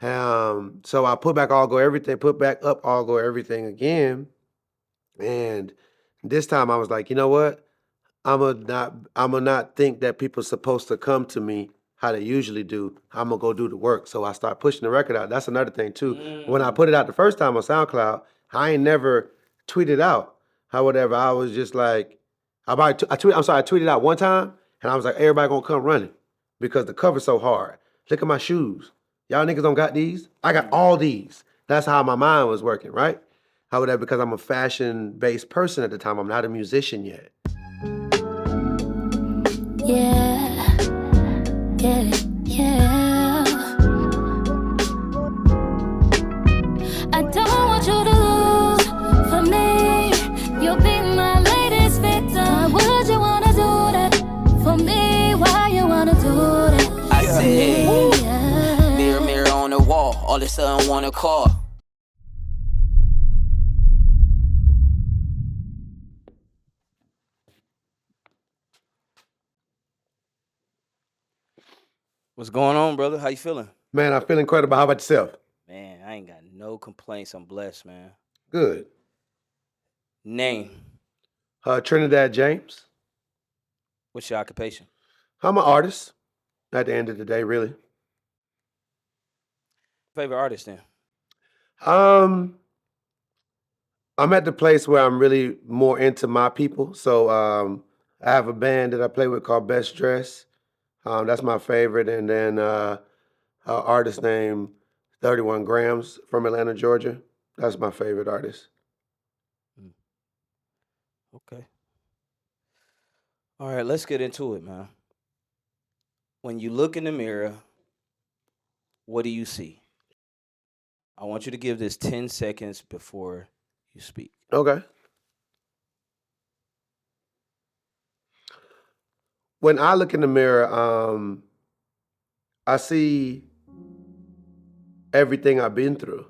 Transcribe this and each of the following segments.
So I put back all go everything, put back up all go everything again. And this time I was like, you know what? I'm gonna not think that people supposed to come to me how they usually do. I'm gonna go do the work. So I start pushing the record out. That's another thing too. When I Mm. put it out the first time on SoundCloud, I ain't never tweeted out. However, I was just like, I tweeted out one time and I was like, everybody gonna come running because the cover's so hard. Look at my shoes. Y'all niggas don't got these. I got Mm. all these. That's how my mind was working, right? However, because I'm a fashion-based person at the time, I'm not a musician yet. Yeah, yeah, yeah. I don't want you to lose for me. You'll be my latest victim. Why would you wanna do that for me? Why you wanna do that? I said, Yeah. mirror, mirror on the wall, all of a sudden wanna call. What's going on, brother? How you feeling? Man, I feel incredible. How about yourself? Man, I ain't got no complaints. I'm blessed, man. Good. Name. Trinidad James. What's your occupation? I'm an artist at the end of the day, really. Favorite artist then? Um, I'm at the place where I'm really more into my people. So I have a band that I play with called Best Dress. That's my favorite. And then an artist named 31 Grams from Atlanta, Georgia. That's my favorite artist. Okay. All right, let's get into it, man. When you look in the mirror, what do you see? I want you to give this 10 seconds before you speak. Okay. When I look in the mirror, I see everything I've been through.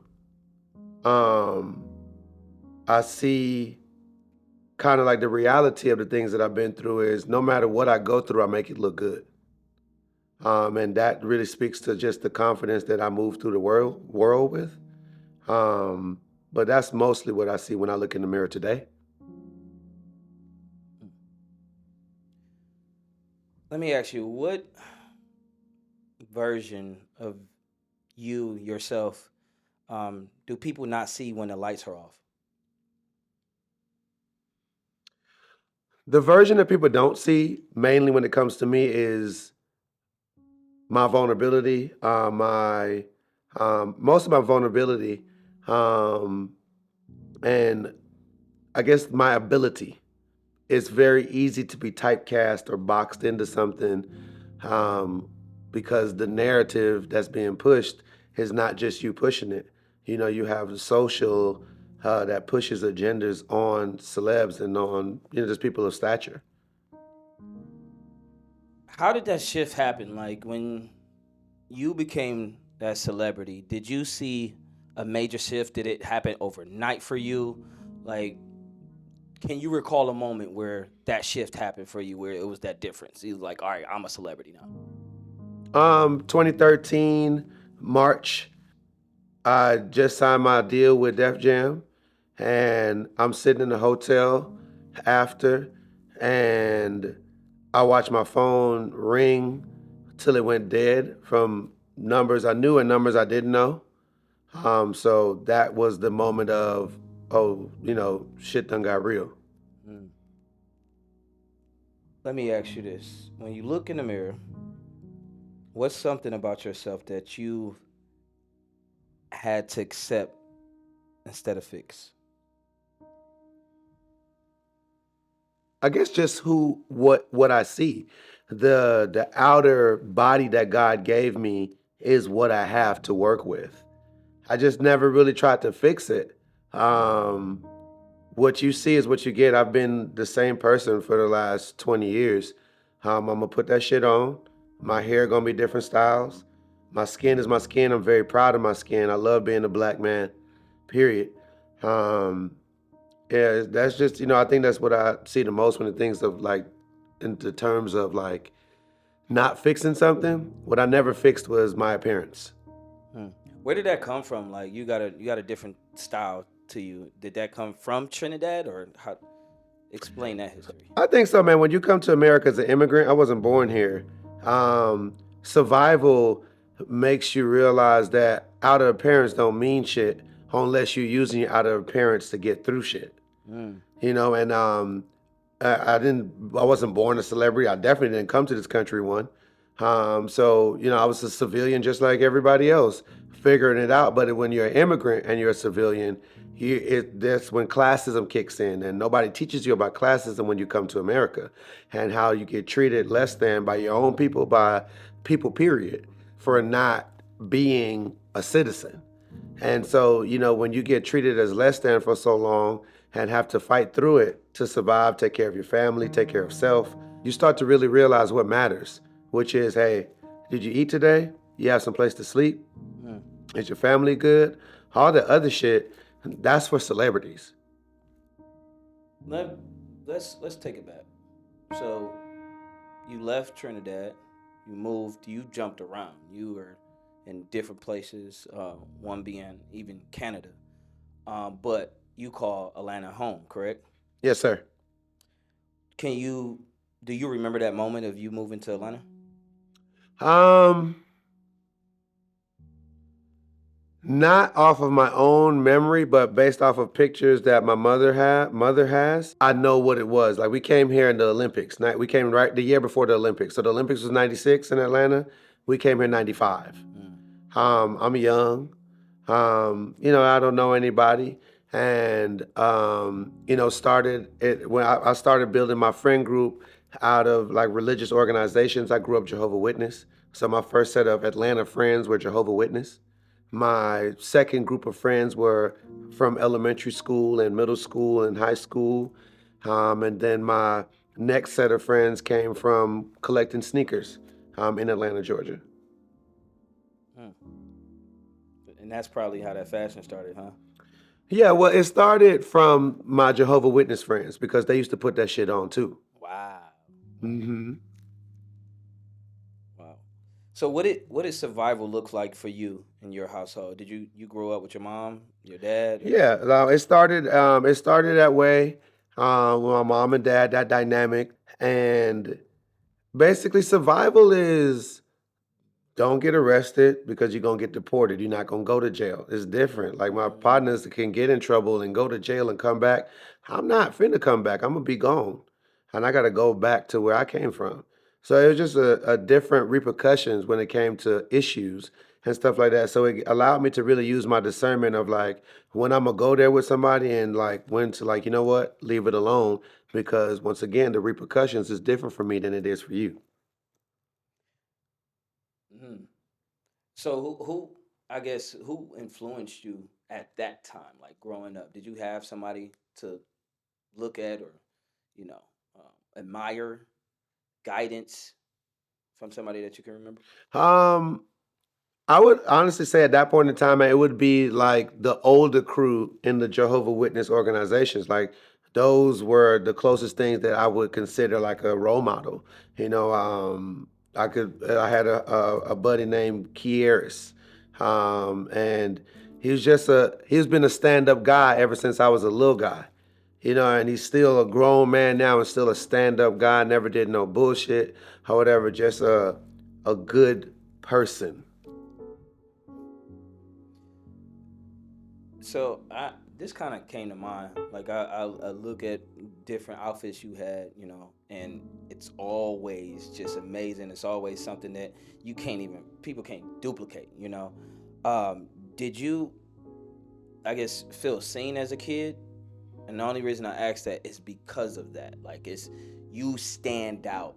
I see kind of like the reality of the things that I've been through is no matter what I go through, I make it look good. And that really speaks to just the confidence that I move through the world with. But that's mostly what I see when I look in the mirror today. Let me ask you, what version of you yourself do people not see when the lights are off? The version that people don't see, mainly when it comes to me, is my vulnerability, my most of my vulnerability, um, and I guess my ability. It's very easy to be typecast or boxed into something um, because the narrative that's being pushed is not just you pushing it. You know, you have social that pushes agendas on celebs and on just people of stature. How did that shift happen? Like when you became that celebrity, did you see a major shift? Did it happen overnight for you? Like, can you recall a moment where that shift happened for you, where it was that difference? You was like, all right, I'm a celebrity now. 2013 March, I just signed my deal with Def Jam, and I'm sitting in the hotel after, and I watched my phone ring till it went dead from numbers I knew and numbers I didn't know. So that was the moment of, oh, shit done got real. Mm. Let me ask you this. When you look in the mirror, what's something about yourself that you had to accept instead of fix? I guess just what I see. The outer body that God gave me is what I have to work with. I just never really tried to fix it. Um, what you see is what you get. I've been the same person for the last 20 years. I'm gonna put that shit on. My hair gonna be different styles. My skin is my skin. I'm very proud of my skin. I love being a black man, period. Um, yeah, that's just, I think that's what I see the most when it thinks of like, in the terms of like not fixing something. What I never fixed was my appearance. Hmm. Where did that come from? Like you got a different style to you. Did that come from Trinidad or how? Explain that history. I think so, man. When you come to America as an immigrant, I wasn't born here. Survival makes you realize that out of parents don't mean shit unless you're using your out of parents to get through shit. Mm. And I wasn't born a celebrity. I definitely didn't come to this country one. So I was a civilian just like everybody else, figuring it out. But when you're an immigrant and you're a civilian, that's when classism kicks in, and nobody teaches you about classism when you come to America, and how you get treated less than by your own people, by people, period, for not being a citizen. And so, when you get treated as less than for so long and have to fight through it to survive, take care of your family, take care of self, you start to really realize what matters, which is, hey, did you eat today? You have some place to sleep? Mm. Is your family good? All the other shit, that's for celebrities. Let let's take it back. So you left Trinidad, you moved, you jumped around. You were in different places, one being even Canada. But you call Atlanta home, correct? Yes, sir. Can you do you remember that moment of you moving to Atlanta? Um, Not off of my own memory, but based off of pictures that my mother has, I know what it was. Like we came here in the Olympics. We came right the year before the Olympics. So the Olympics was 96 in Atlanta. We came here 95. Mm. I'm young. I don't know anybody. And started it when I started building my friend group out of like religious organizations. I grew up Jehovah Witness. So my first set of Atlanta friends were Jehovah Witness. My second group of friends were from elementary school and middle school and high school. And then my next set of friends came from collecting sneakers in Atlanta, Georgia. Mm. And that's probably how that fashion started, huh? Yeah, well, it started from my Jehovah Witness friends because they used to put that shit on too. Wow. Hmm. Wow. So what did survival look like for you in your household? Did you grow up with your mom, your dad, or Yeah, it started that way with my mom and dad, that dynamic, and basically survival is don't get arrested because you're gonna get deported. You're not gonna go to jail. It's different. Like my Mhm. partners can get in trouble and go to jail and come back. I'm not finna come back. I'm gonna be gone. And I gotta go back to where I came from. So it was just a different repercussions when it came to issues and stuff like that. So it allowed me to really use my discernment of like when I'm gonna go there with somebody and like when to like, you know what, leave it alone. Because once again, the repercussions is different for me than it is for you. Mhm. So who I guess who influenced you at that time, like growing up? Did you have somebody to look at or you know admire, guidance from somebody that you can remember? Um, I would honestly say at that point in time, it would be like the older crew in the Jehovah Witness organizations. Like those were the closest things that I would consider like a role model. I had a buddy named Kieris, and he's been a stand up guy ever since I was a little guy. And he's still a grown man now and still a stand up guy. Never did no bullshit or whatever. Just a good person. So I this kind of came to mind. Like I look at different outfits you had, and it's always just amazing. It's always something that you can't even people can't duplicate. Did you, I guess, feel seen as a kid? And the only reason I ask that is because of that. Like it's you stand out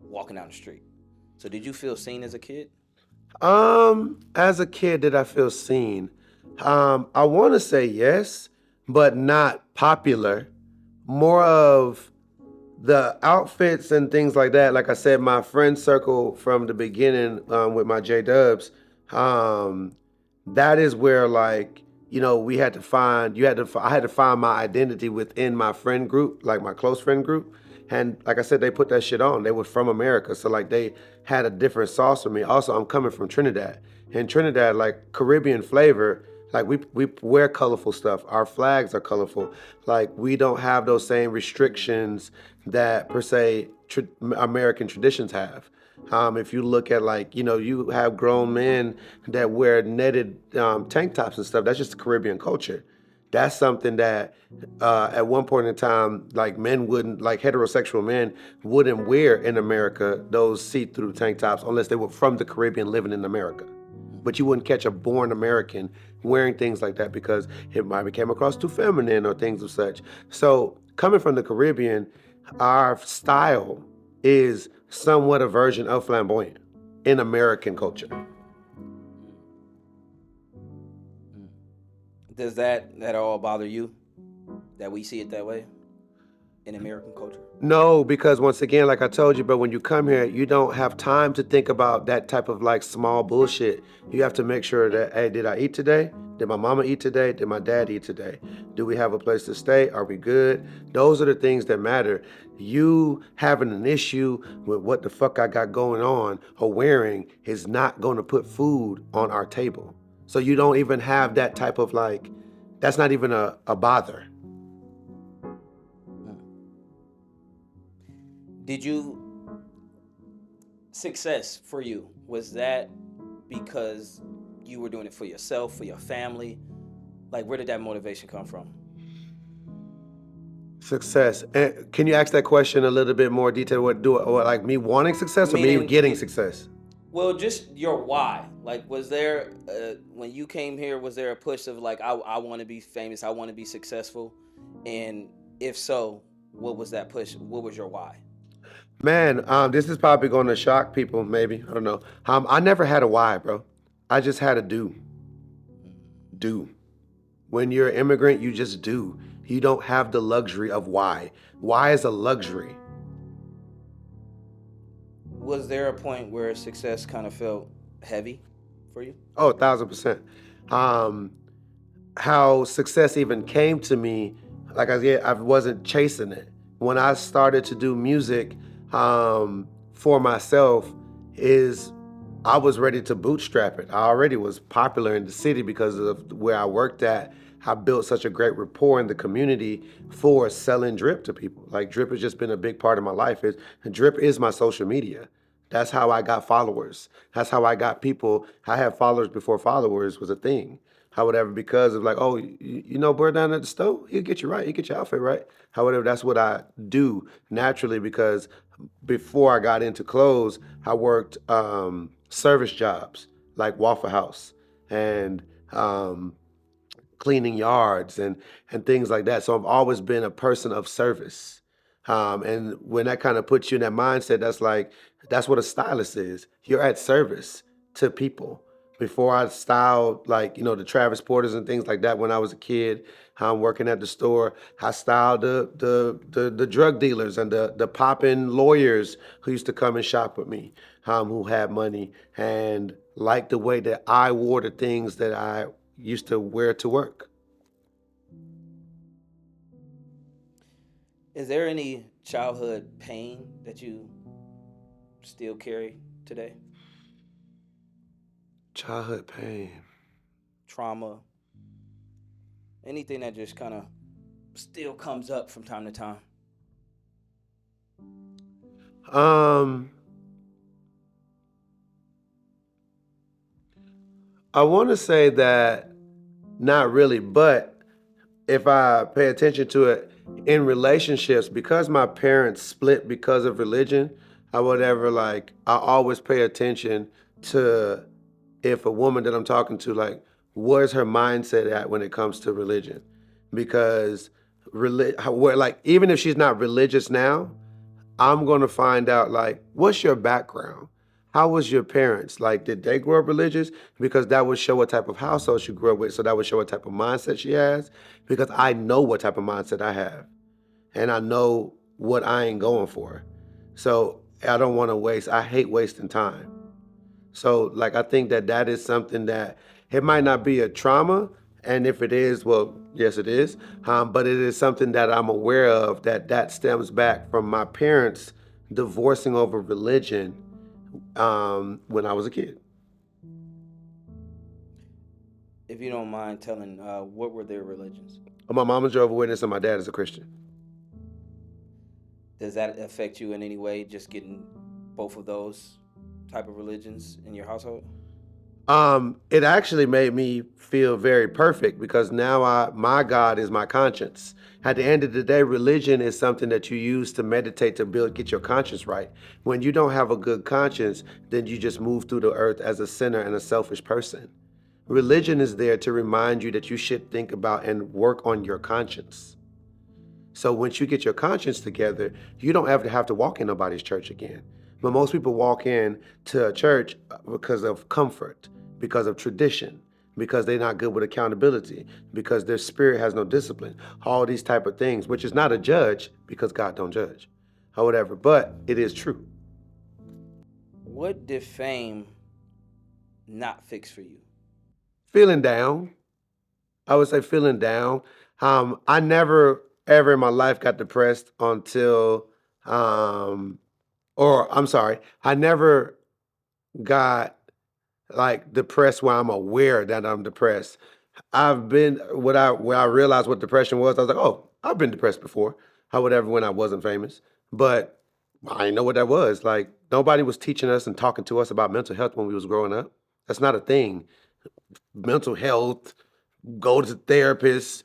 walking down the street. So did you feel seen as a kid? As a kid, did I feel seen? I want to say yes, but not popular. More of the outfits and things like that. Like I said, my friend circle from the beginning with my J Dubs, um, that is where like we had to find. I had to find my identity within my friend group, like my close friend group. And like I said, they put that shit on. They were from America, so like they had a different sauce for me. Also, I'm coming from Trinidad, in Trinidad, like Caribbean flavor, like we wear colorful stuff. Our flags are colorful. Like we don't have those same restrictions that per se American traditions have. If you look at like, you have grown men that wear netted tank tops and stuff. That's just the Caribbean culture. That's something that at one point in time, like men wouldn't, like heterosexual men wouldn't wear in America, those see-through tank tops unless they were from the Caribbean living in America. But you wouldn't catch a born American wearing things like that because it might be came across too feminine or things of such. So coming from the Caribbean, our style is somewhat a version of flamboyant in American culture. Does that at all bother you that we see it that way in American culture? No, because once again, like I told you, but when you come here, you don't have time to think about that type of like small bullshit. You have to make sure that, hey, did I eat today? Did my mama eat today? Did my dad eat today? Do we have a place to stay? Are we good? Those are the things that matter. You having an issue with what the fuck I got going on or wearing is not going to put food on our table. So you don't even have that type of like, that's not even a bother. Did you success for you, was that because you were doing it for yourself, for your family? Like, where did that motivation come from? Success. And can you ask that question a little bit more detail? What, like me wanting success or me Meaning, getting success? Well, just your why. Like, was there when you came here, was there a push of like, I want to be famous, I want to be successful? And if so, what was that push? What was your why? Man, this is probably going to shock people, maybe. I don't know. I never had a why, bro. I just had a do. Do. When you're an immigrant, you just do. You don't have the luxury of why. Why is a luxury. Was there a point where success kind of felt heavy for you? Oh, 1,000%. How success even came to me, like I said, I wasn't chasing it. When I started to do music for myself, is I was ready to bootstrap it. I already was popular in the city because of where I worked at. I built such a great rapport in the community for selling drip to people. Like drip has just been a big part of my life. Drip is my social media. That's how I got followers. That's how I got people. I had followers before followers was a thing. However, because of like, oh, bro down at the store, he'll get you right. He'll get your outfit right. However, that's what I do naturally because before I got into clothes, I worked service jobs like Waffle House and cleaning yards and things like that. So I've always been a person of service. And when that kind of puts you in that mindset, that's what a stylist is. You're at service to people. Before I styled like, the Travis Porters and things like that when I was a kid, working at the store, I styled the drug dealers and the poppin' lawyers who used to come and shop with me, who had money and liked the way that I wore the things that I used to wear to work. Is there any childhood pain that you still carry today? Childhood pain. Trauma? Anything that just kind of still comes up from time to time? I want to say that not really, but if I pay attention to it in relationships, because my parents split because of religion, I always pay attention to if a woman that I'm talking to, like, where's her mindset at when it comes to religion? Because even if she's not religious now, I'm going to find out, like, what's your background? How was your parents? Like, did they grow up religious? Because that would show what type of household she grew up with. So that would show what type of mindset she has. Because I know what type of mindset I have. And I know what I ain't going for. So I don't want to I hate wasting time. So, like, I think that is something that it might not be a trauma. And if it is, well, yes, it is. But it is something that I'm aware of that stems back from my parents divorcing over religion when I was a kid. if you don't mind telling, what were their religions? My mom is Jehovah's Witness and my dad is a Christian. Does that affect you in any way, just getting both of those type of religions in your household? It actually made me feel very perfect because now my God is my conscience. At the end of the day, religion is something that you use to meditate to get your conscience right. When you don't have a good conscience, then you just move through the earth as a sinner and a selfish person. Religion is there to remind you that you should think about and work on your conscience. So once you get your conscience together, you don't ever have to walk in nobody's church again. But most people walk in to a church because of comfort, because of tradition, because they're not good with accountability, because their spirit has no discipline, all these type of things, which is not a judge because God don't judge or whatever, but it is true. What did fame not fix for you? Feeling down, I would say feeling down. I never ever in my life got depressed until, or I'm sorry, I never got like depressed where I'm aware that I'm depressed. I've been when I realized what depression was, I was like, oh, I've been depressed before. I would ever when I wasn't famous, but I didn't know what that was. Like nobody was teaching us and talking to us about mental health when we was growing up. That's not a thing. Mental health, go to therapists,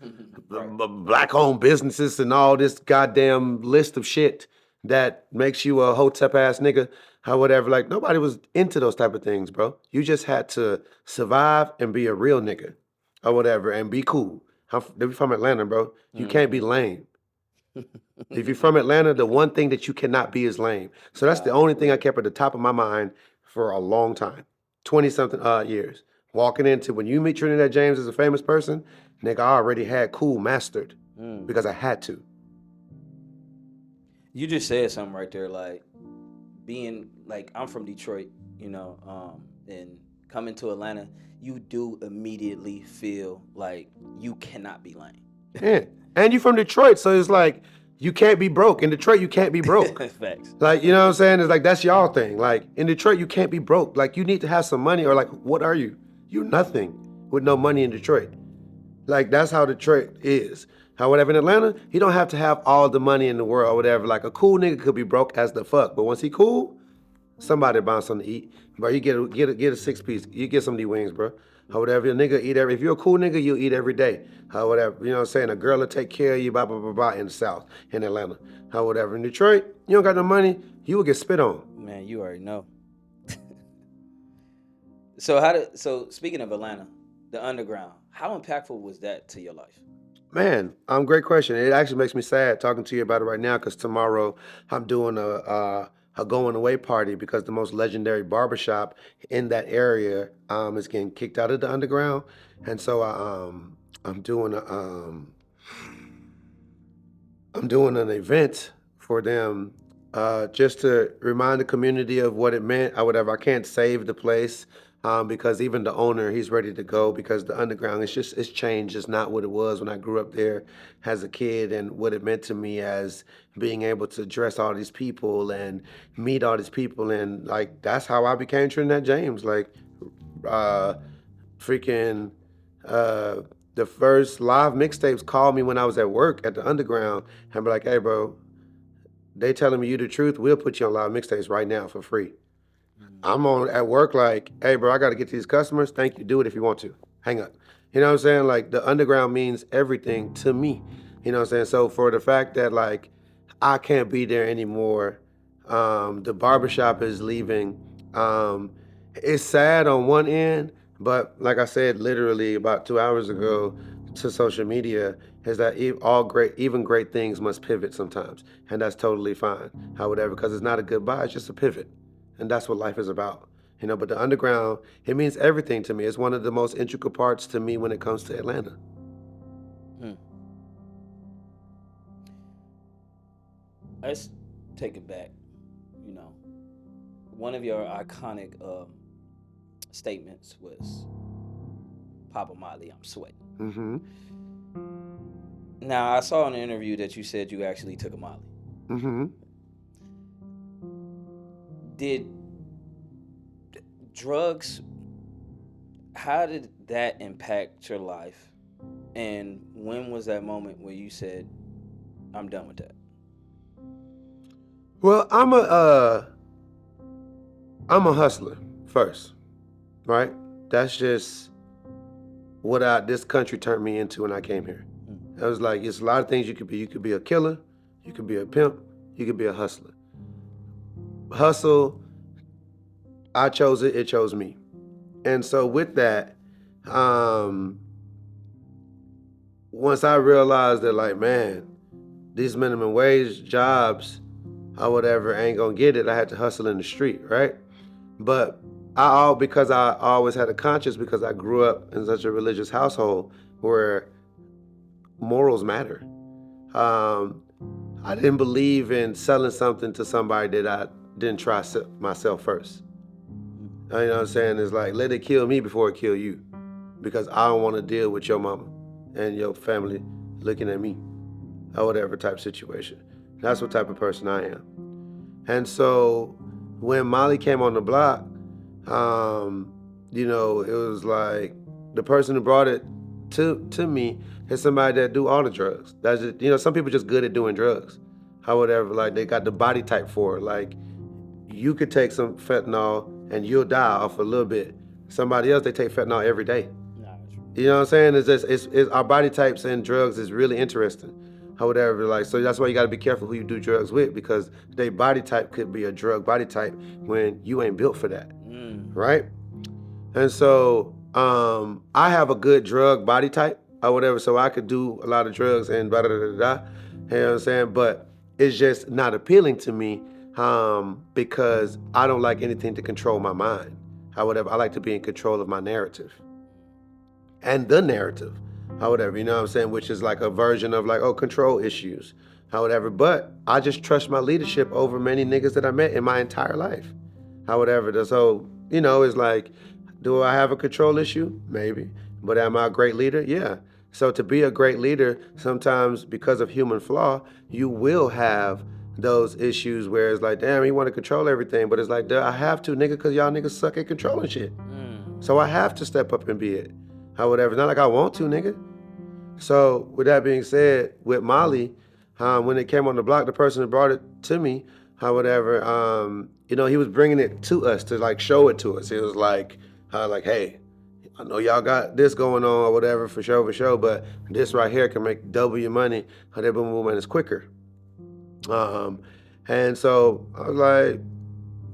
black-owned businesses, and all this goddamn list of shit that makes you a hotep ass nigga or whatever. Like nobody was into those type of things, bro. You just had to survive and be a real nigga or whatever and be cool. If you're from Atlanta, bro, you can't be lame. If you're from Atlanta, the one thing that you cannot be is lame. So that's the only thing I kept at the top of my mind for a long time, 20-something years. Walking into when you meet Trinidad James as a famous person, nigga, I already had cool mastered because I had to. You just said something right there, like being like I'm from Detroit, and coming to Atlanta, you do immediately feel like you cannot be lame. Yeah. And you from Detroit, so it's like you can't be broke. In Detroit, you can't be broke. Facts. Like, you know what I'm saying? It's like that's y'all thing. Like in Detroit, you can't be broke. Like you need to have some money or like what are you? You're nothing with no money in Detroit. Like that's how Detroit is. However, in Atlanta, you don't have to have all the money in the world or whatever. Like a cool nigga could be broke as the fuck, but once he cool, somebody buy something to eat. Bro, you get a 6-piece. You get some of these wings, bro. Or whatever. A nigga eat every. If you're a cool nigga, you'll eat every day. Or whatever. You know what I'm saying? A girl will take care of you. Blah blah blah blah. In the South, in Atlanta, or whatever. In Detroit, you don't got no money. You will get spit on. Man, you already know. So speaking of Atlanta, the underground, how impactful was that to your life? Man, great question. It actually makes me sad talking to you about it right now because tomorrow I'm doing a going away party because the most legendary barbershop in that area is getting kicked out of the underground, and so I'm doing I'm doing an event for them just to remind the community of what it meant. I can't save the place because even the owner, he's ready to go because the underground, it's changed. It's not what it was when I grew up there as a kid and what it meant to me as being able to dress all these people and meet all these people. And like, that's how I became Trinidad James. Like, uh, freaking, the first live mixtapes called me when I was at work at the underground and be like, hey, bro, they telling me you the truth. We'll put you on live mixtapes right now for free. I'm on at work like, hey, bro, I got to get to these customers. Thank you. Do it if you want to. Hang up. You know what I'm saying? Like the underground means everything to me. You know what I'm saying? So for the fact that like I can't be there anymore, the barbershop is leaving. It's sad on one end, but like I said, literally about 2 hours ago to social media is that even great things must pivot sometimes. And that's totally fine. However, because it's not a goodbye, it's just a pivot. And that's what life is about. But the underground, it means everything to me. It's one of the most intricate parts to me when it comes to Atlanta. Hmm. Let's take it back. One of your iconic statements was, Papa Molly, I'm sweating. Mm-hmm. Now, I saw in an interview that you said you actually took a Molly. Mm-hmm. Did drugs, how did that impact your life? And when was that moment where you said, I'm done with that? Well, I'm a hustler first, right? That's just what this country turned me into when I came here. I was like, it's a lot of things you could be. You could be a killer, you could be a pimp, you could be a hustler. Hustle, I chose it, it chose me. And so with that, once I realized that, like, man, these minimum wage jobs or whatever ain't gonna get it, I had to hustle in the street, right? But because I always had a conscience, because I grew up in such a religious household where morals matter. Um, I didn't believe in selling something to somebody that I didn't try myself first. You know what I'm saying? It's like, let it kill me before it kill you, because I don't want to deal with your mama and your family looking at me or whatever type situation. That's what type of person I am. And so when Molly came on the block, it was like the person who brought it to me is somebody that do all the drugs. That's just, some people just good at doing drugs. Or whatever, like they got the body type for it. Like you could take some fentanyl and you'll die off a little bit. Somebody else, they take fentanyl every day. You know what I'm saying? It's just it's our body types and drugs is really interesting. Or whatever, like, so that's why you gotta be careful who you do drugs with, because their body type could be a drug body type when you ain't built for that. Right? And so I have a good drug body type or whatever, so I could do a lot of drugs and blah, blah, blah, blah, blah. You know what I'm saying? But it's just not appealing to me because I don't like anything to control my mind. Or whatever, I like to be in control of my narrative. And the narrative, or whatever, you know what I'm saying? Which is like a version of like, control issues, or whatever. But I just trust my leadership over many niggas that I met in my entire life, or whatever. So, it's like, do I have a control issue? Maybe. But am I a great leader? Yeah. So to be a great leader, sometimes because of human flaw, you will have those issues where it's like, damn, you want to control everything. But it's like, duh, I have to, nigga, because y'all niggas suck at controlling shit. So I have to step up and be it. Or whatever. It's not like I want to, nigga. So with that being said, with Molly, when it came on the block, the person that brought it to me, or whatever, he was bringing it to us to like show it to us. It was like, hey, I know y'all got this going on or whatever for sure, but this right here can make double your money. Or that boom, boom, and it's quicker. And so I was like,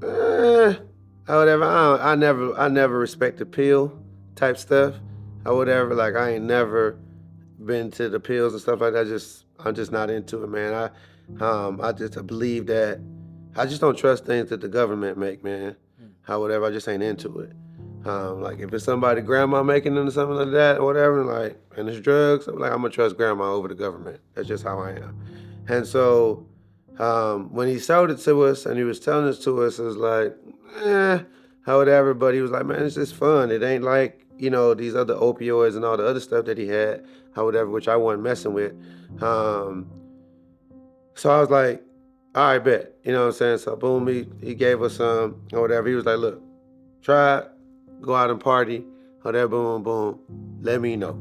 or whatever. I never respected pill type stuff. Or whatever, like I ain't never been to the pills and stuff like that. I'm just not into it, man. I just believe that I just don't trust things that the government make, man. Or whatever, I just ain't into it. Like if it's somebody grandma making them or something like that or whatever, like, and it's drugs, I'm gonna trust grandma over the government. That's just how I am. And so when he sold it to us and he was telling it to us, it was like, or whatever, but he was like, man, it's just fun. It ain't like, these other opioids and all the other stuff that he had, or whatever, which I wasn't messing with. So I was like, all right, bet. You know what I'm saying? So boom, he gave us some or whatever. He was like, look, try it, go out and party, or whatever, boom, boom, let me know.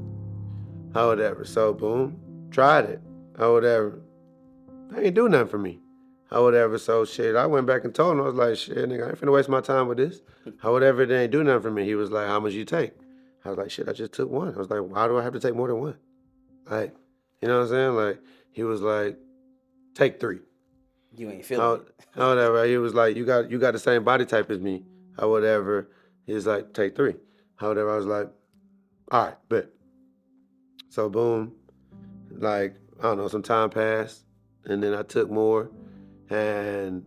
Or whatever. So boom, tried it, or whatever. They ain't do nothing for me. Or whatever. So shit, I went back and told him, I was like, shit, nigga, I ain't finna waste my time with this. Or whatever, they ain't do nothing for me. He was like, how much you take? I was like, shit, I just took one. I was like, why do I have to take more than one? Like, you know what I'm saying? Like, he was like, take 3. You ain't feeling it. Or whatever. He was like, you got the same body type as me, or whatever. He was like, take 3. Or whatever. I was like, all right, bet. So boom, like, I don't know, some time passed, and then I took more, and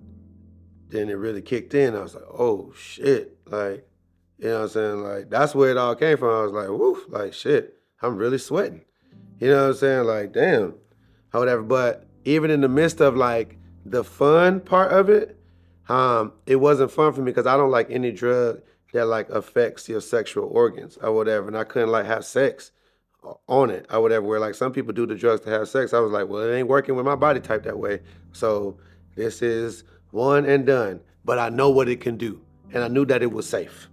then it really kicked in. I was like, oh shit, like, you know what I'm saying? Like, that's where it all came from. I was like, woof, like, shit, I'm really sweating. You know what I'm saying? Like, damn, or whatever. But even in the midst of, like, the fun part of it, it wasn't fun for me because I don't like any drug that, like, affects your sexual organs or whatever. And I couldn't, like, have sex on it or whatever, where, like, some people do the drugs to have sex. I was like, well, it ain't working with my body type that way. So this is one and done. But I know what it can do. And I knew that it was safe.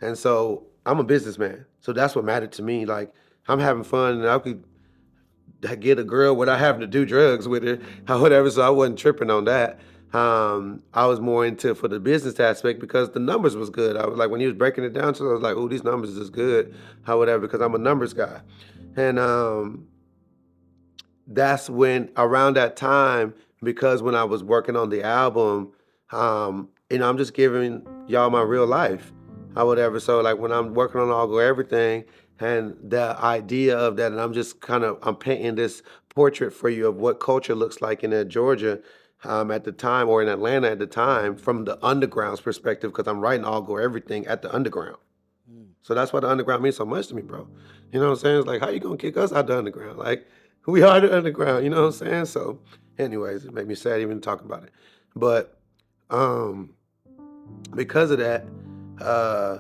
And so I'm a businessman, so that's what mattered to me. Like I'm having fun, and I could get a girl without having to do drugs with her or whatever. So I wasn't tripping on that. I was more into for the business aspect because the numbers was good. I was like when he was breaking it down to, I was like, oh, these numbers is good, or whatever, because I'm a numbers guy, and that's when around that time because when I was working on the album, I'm just giving y'all my real life or whatever. So like when I'm working on All Go Everything and the idea of that, and I'm painting this portrait for you of what culture looks like in Georgia at the time or in Atlanta at the time from the underground's perspective because I'm writing All Go Everything at the underground. So that's why the underground means so much to me, bro. You know what I'm saying? It's like, how you gonna kick us out the underground? Like, we are the underground, you know what I'm saying? So, anyways, it made me sad even talking about it. But um, because of that, uh,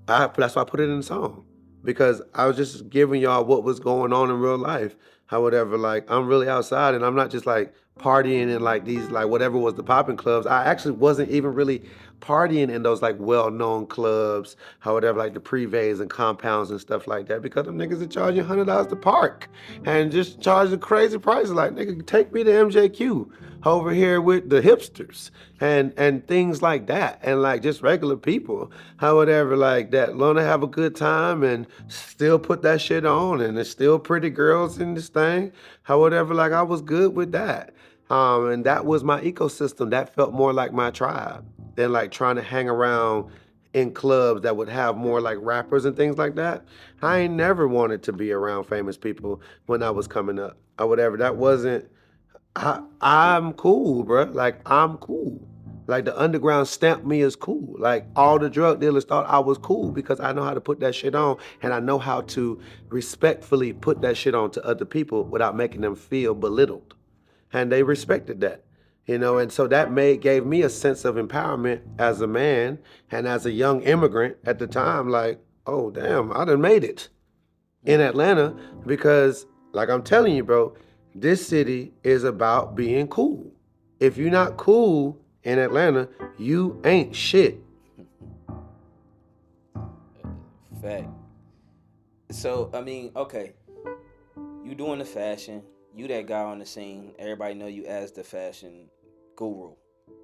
that's why I put it in the song. Because I was just giving y'all what was going on in real life. How whatever, like I'm really outside and I'm not just like partying in like these like whatever was the popping clubs. I actually wasn't even really partying in those like well-known clubs, how whatever, like the Prives and compounds and stuff like that, because them niggas are charging $100 to park and just charging crazy prices. Like, nigga, take me to MJQ over here with the hipsters and things like that, and like just regular people, how whatever, like that, want to have a good time and still put that shit on, and there's still pretty girls in this thing, how whatever, like I was good with that. And that was my ecosystem. That felt more like my tribe than like trying to hang around in clubs that would have more like rappers and things like that. I ain't never wanted to be around famous people when I was coming up or whatever. That wasn't. I'm cool, bro. Like I'm cool. Like the underground stamped me as cool. Like all the drug dealers thought I was cool because I know how to put that shit on and I know how to respectfully put that shit on to other people without making them feel belittled, and they respected that, and so that gave me a sense of empowerment as a man and as a young immigrant at the time. Like, oh damn, I done made it in Atlanta because, like I'm telling you, bro, this city is about being cool. If you're not cool in Atlanta, you ain't shit. Fact. So I mean, okay, you doing the fashion, you that guy on the scene. Everybody know you as the fashion guru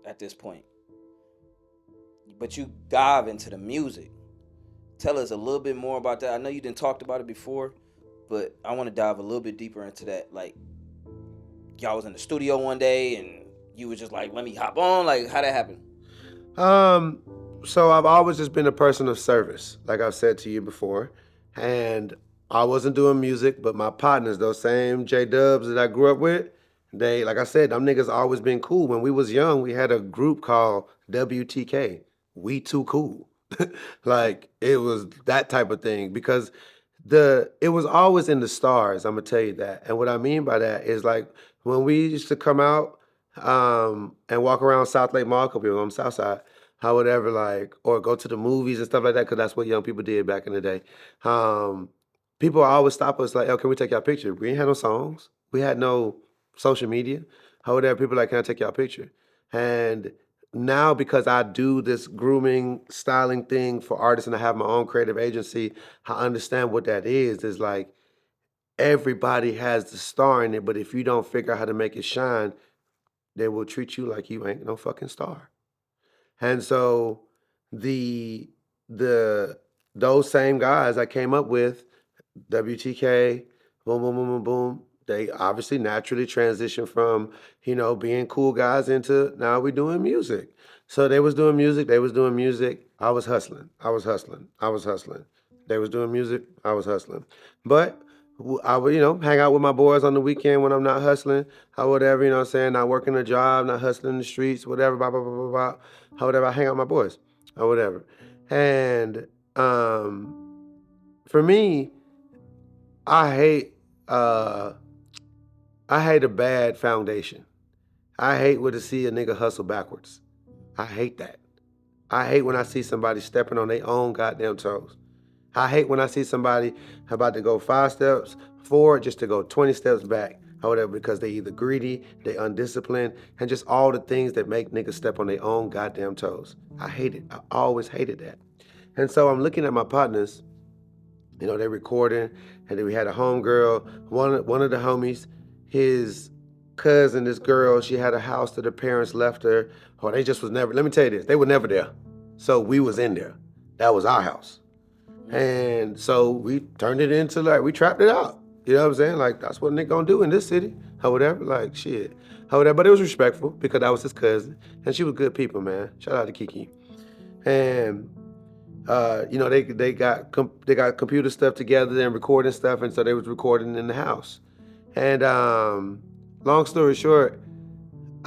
at this point. But you dive into the music. Tell us a little bit more about that. I know you didn't talked about it before, but I want to dive a little bit deeper into that. Like, y'all was in the studio one day and you was just like, let me hop on. Like, how that happened? So I've always just been a person of service, like I've said to you before. And I wasn't doing music, but my partners, those same J Dubs that I grew up with, they, like I said, them niggas always been cool. When we was young, we had a group called WTK, We Too Cool. Like it was that type of thing because it was always in the stars, I'm gonna tell you that. And what I mean by that is like when we used to come out and walk around South Lake Mall, 'cause we were on the South Side, how whatever, like, or go to the movies and stuff like that, because that's what young people did back in the day. Um, People always stop us like, "Oh, can we take your picture?" We ain't had no songs. We had no social media. How whatever, people like, "Can I take your picture?" And now because I do this grooming, styling thing for artists and I have my own creative agency, I understand what that is like everybody has the star in it, but if you don't figure out how to make it shine, they will treat you like you ain't no fucking star. And so the the those same guys I came up with, WTK, boom, boom, boom, boom, boom. They obviously naturally transitioned from, being cool guys into now we doing music. So they was doing music, they was doing music. I was hustling. I was hustling. I was hustling. They was doing music, I was hustling. But I would, hang out with my boys on the weekend when I'm not hustling, or whatever, what I'm saying, not working a job, not hustling in the streets, whatever, blah, blah, blah, blah, blah, or whatever. I hang out with my boys, or whatever. And for me, I hate uh I hate a bad foundation. I hate when to see a nigga hustle backwards. I hate that. I hate when I see somebody stepping on their own goddamn toes. I hate when I see somebody about to go 5 steps forward just to go 20 steps back or whatever because they either greedy, they undisciplined, and just all the things that make niggas step on their own goddamn toes. I hate it. I always hated that. And so I'm looking at my partners, they recording, and then we had a homegirl, one of the homies, his cousin, this girl, she had a house that her parents left her, or they just was never, let me tell you this, they were never there. So we was in there. That was our house. And so we turned it into we trapped it out. You know what I'm saying? Like, that's what they gonna do in this city, or whatever. Like, shit, or whatever. But it was respectful because that was his cousin, and she was good people, man. Shout out to Kiki. And they got computer stuff together and recording stuff, and so they was recording in the house. And long story short,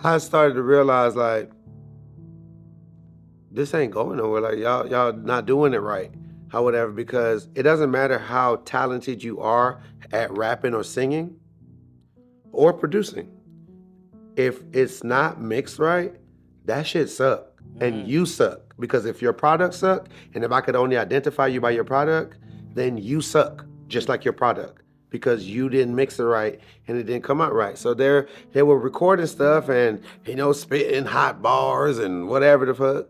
I started to realize like this ain't going nowhere. Like y'all not doing it right, or whatever. Because it doesn't matter how talented you are at rapping or singing or producing. If it's not mixed right, that shit suck, and you suck. Because if your product suck, and if I could only identify you by your product, then you suck, just like your product, because you didn't mix it right and it didn't come out right. So they were recording stuff and spitting hot bars and whatever the fuck,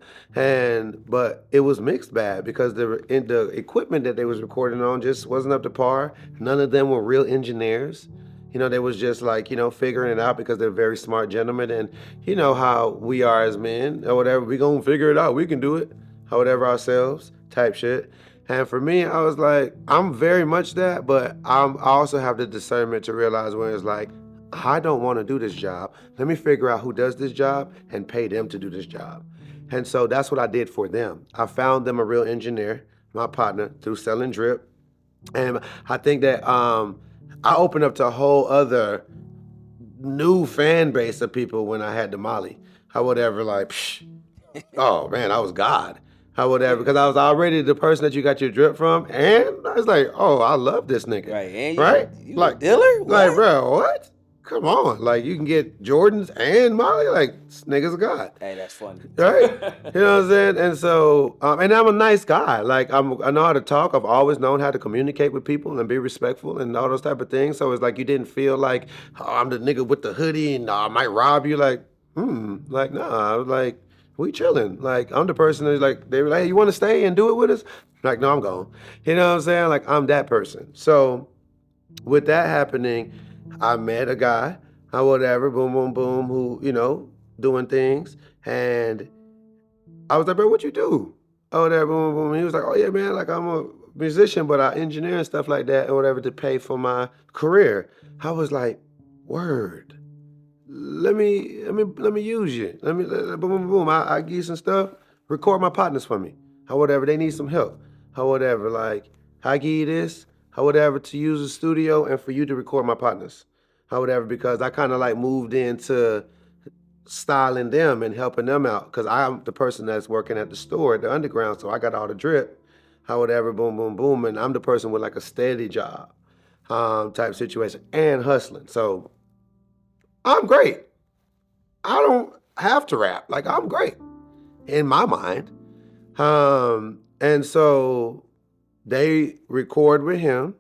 but it was mixed bad because the equipment that they was recording on just wasn't up to par. None of them were real engineers. They was just figuring it out because they're very smart gentlemen. And you know how we are as men or whatever, we gonna figure it out. We can do it, or whatever ourselves type shit. And for me, I was like, I'm very much that, but I also have the discernment to realize when it's like, I don't want to do this job. Let me figure out who does this job and pay them to do this job. And so that's what I did for them. I found them a real engineer, my partner, through selling drip. And I think that I opened up to a whole other new fan base of people when I had the Molly. I whatever, like, oh man, I was God. I whatever, because I was already the person that you got your drip from, and I was like, oh, I love this nigga. Right, and right? You like, a dealer? Like, bro, what? Come on, like you can get Jordans and Molly, like this nigga's a God. Hey, that's funny. Right? You know what I'm saying? And so, and I'm a nice guy. Like I know how to talk. I've always known how to communicate with people and be respectful and all those type of things. So it's like you didn't feel like, oh, I'm the nigga with the hoodie and I might rob you. Like, like nah. I was like, we chilling. Like I'm the person that's like, they were like, hey, you want to stay and do it with us? Like, no, I'm gone. You know what I'm saying? Like I'm that person. So with that happening, I met a guy, or whatever, boom, boom, boom, who, doing things. And I was like, bro, what you do? Oh, whatever, boom, boom. And he was like, oh yeah, man, like I'm a musician, but I engineer and stuff like that or whatever to pay for my career. I was like, word. Let me use you. Boom, boom, boom. I give you some stuff. Record my partners for me. Or whatever. They need some help. Or whatever. Like, I give you this. Or whatever, to use the studio and for you to record my partners. Or whatever, because I kind of like moved into styling them and helping them out. Because I'm the person that's working at the store at the underground, so I got all the drip. Or whatever, boom, boom, boom. And I'm the person with like a steady job type situation and hustling. So I'm great. I don't have to rap. Like, I'm great in my mind. And so they record with him.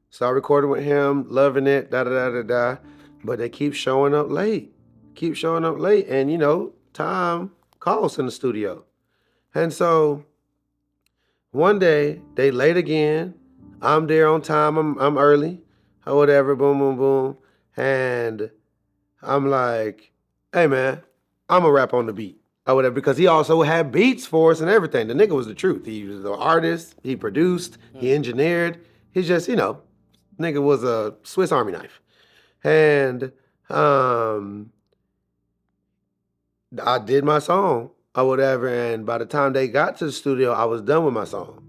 So I recorded with him, loving it, da-da-da-da-da. But they keep showing up late. And, time calls in the studio. And so one day, they late again. I'm there on time. I'm early. Or whatever, boom, boom, boom. And I'm like, hey, man, I'm going to rap on the beat. Or whatever, because he also had beats for us and everything. The nigga was the truth. He was an artist. He produced. He engineered. He's just, nigga was a Swiss Army knife. And I did my song or whatever. And by the time they got to the studio, I was done with my song.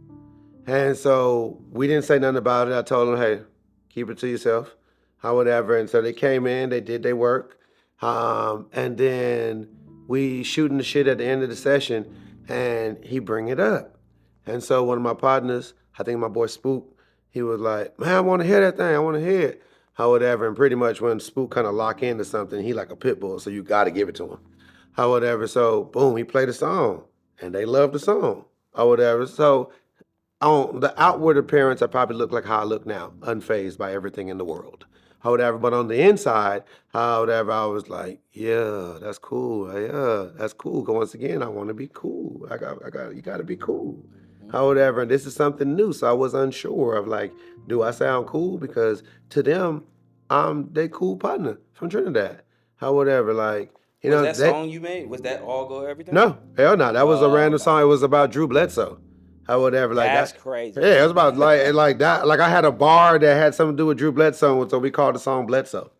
And so we didn't say nothing about it. I told them, hey, keep it to yourself or whatever. And so they came in, they did their work. And then we shooting the shit at the end of the session, and he bring it up. And so one of my partners, I think my boy Spook, he was like, man, I want to hear that thing. I want to hear it. Or whatever. And pretty much when Spook kind of lock into something, he like a pit bull, so you got to give it to him. Or whatever. So boom, he played the song, and they loved the song. Or whatever. So on the outward appearance, I probably look like how I look now, unfazed by everything in the world. Or whatever, but on the inside, whatever, I was like, yeah, that's cool. Yeah, that's cool. Once again, I want to be cool. You got to be cool. However, and this is something new, so I was unsure of like, do I sound cool? Because to them, I'm they cool partner from Trinidad. However, like, Was that they song you made? Was that all go everything? no, hell no. That was a random okay. song. It was about Drew Bledsoe. However, like That's that. crazy. Yeah, it was about like that. Like I had a bar that had something to do with Drew Bledsoe, so we called the song Bledsoe.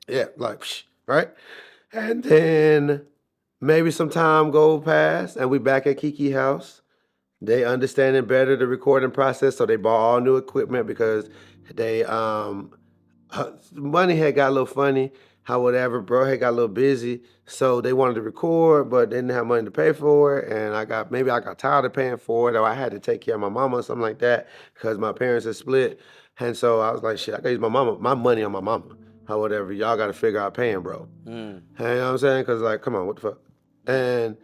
Yeah, like right. And then maybe some time go past, and we back at Kiki house. They understanding better the recording process, so they bought all new equipment because they money had got a little funny. However, bro had got a little busy, so they wanted to record, but they didn't have money to pay for it. And I got tired of paying for it, or I had to take care of my mama or something like that because my parents had split. And so I was like, shit, I gotta use my money on my mama. However, y'all got to figure out paying, bro. You know what I'm saying? Because like, come on, what the fuck? And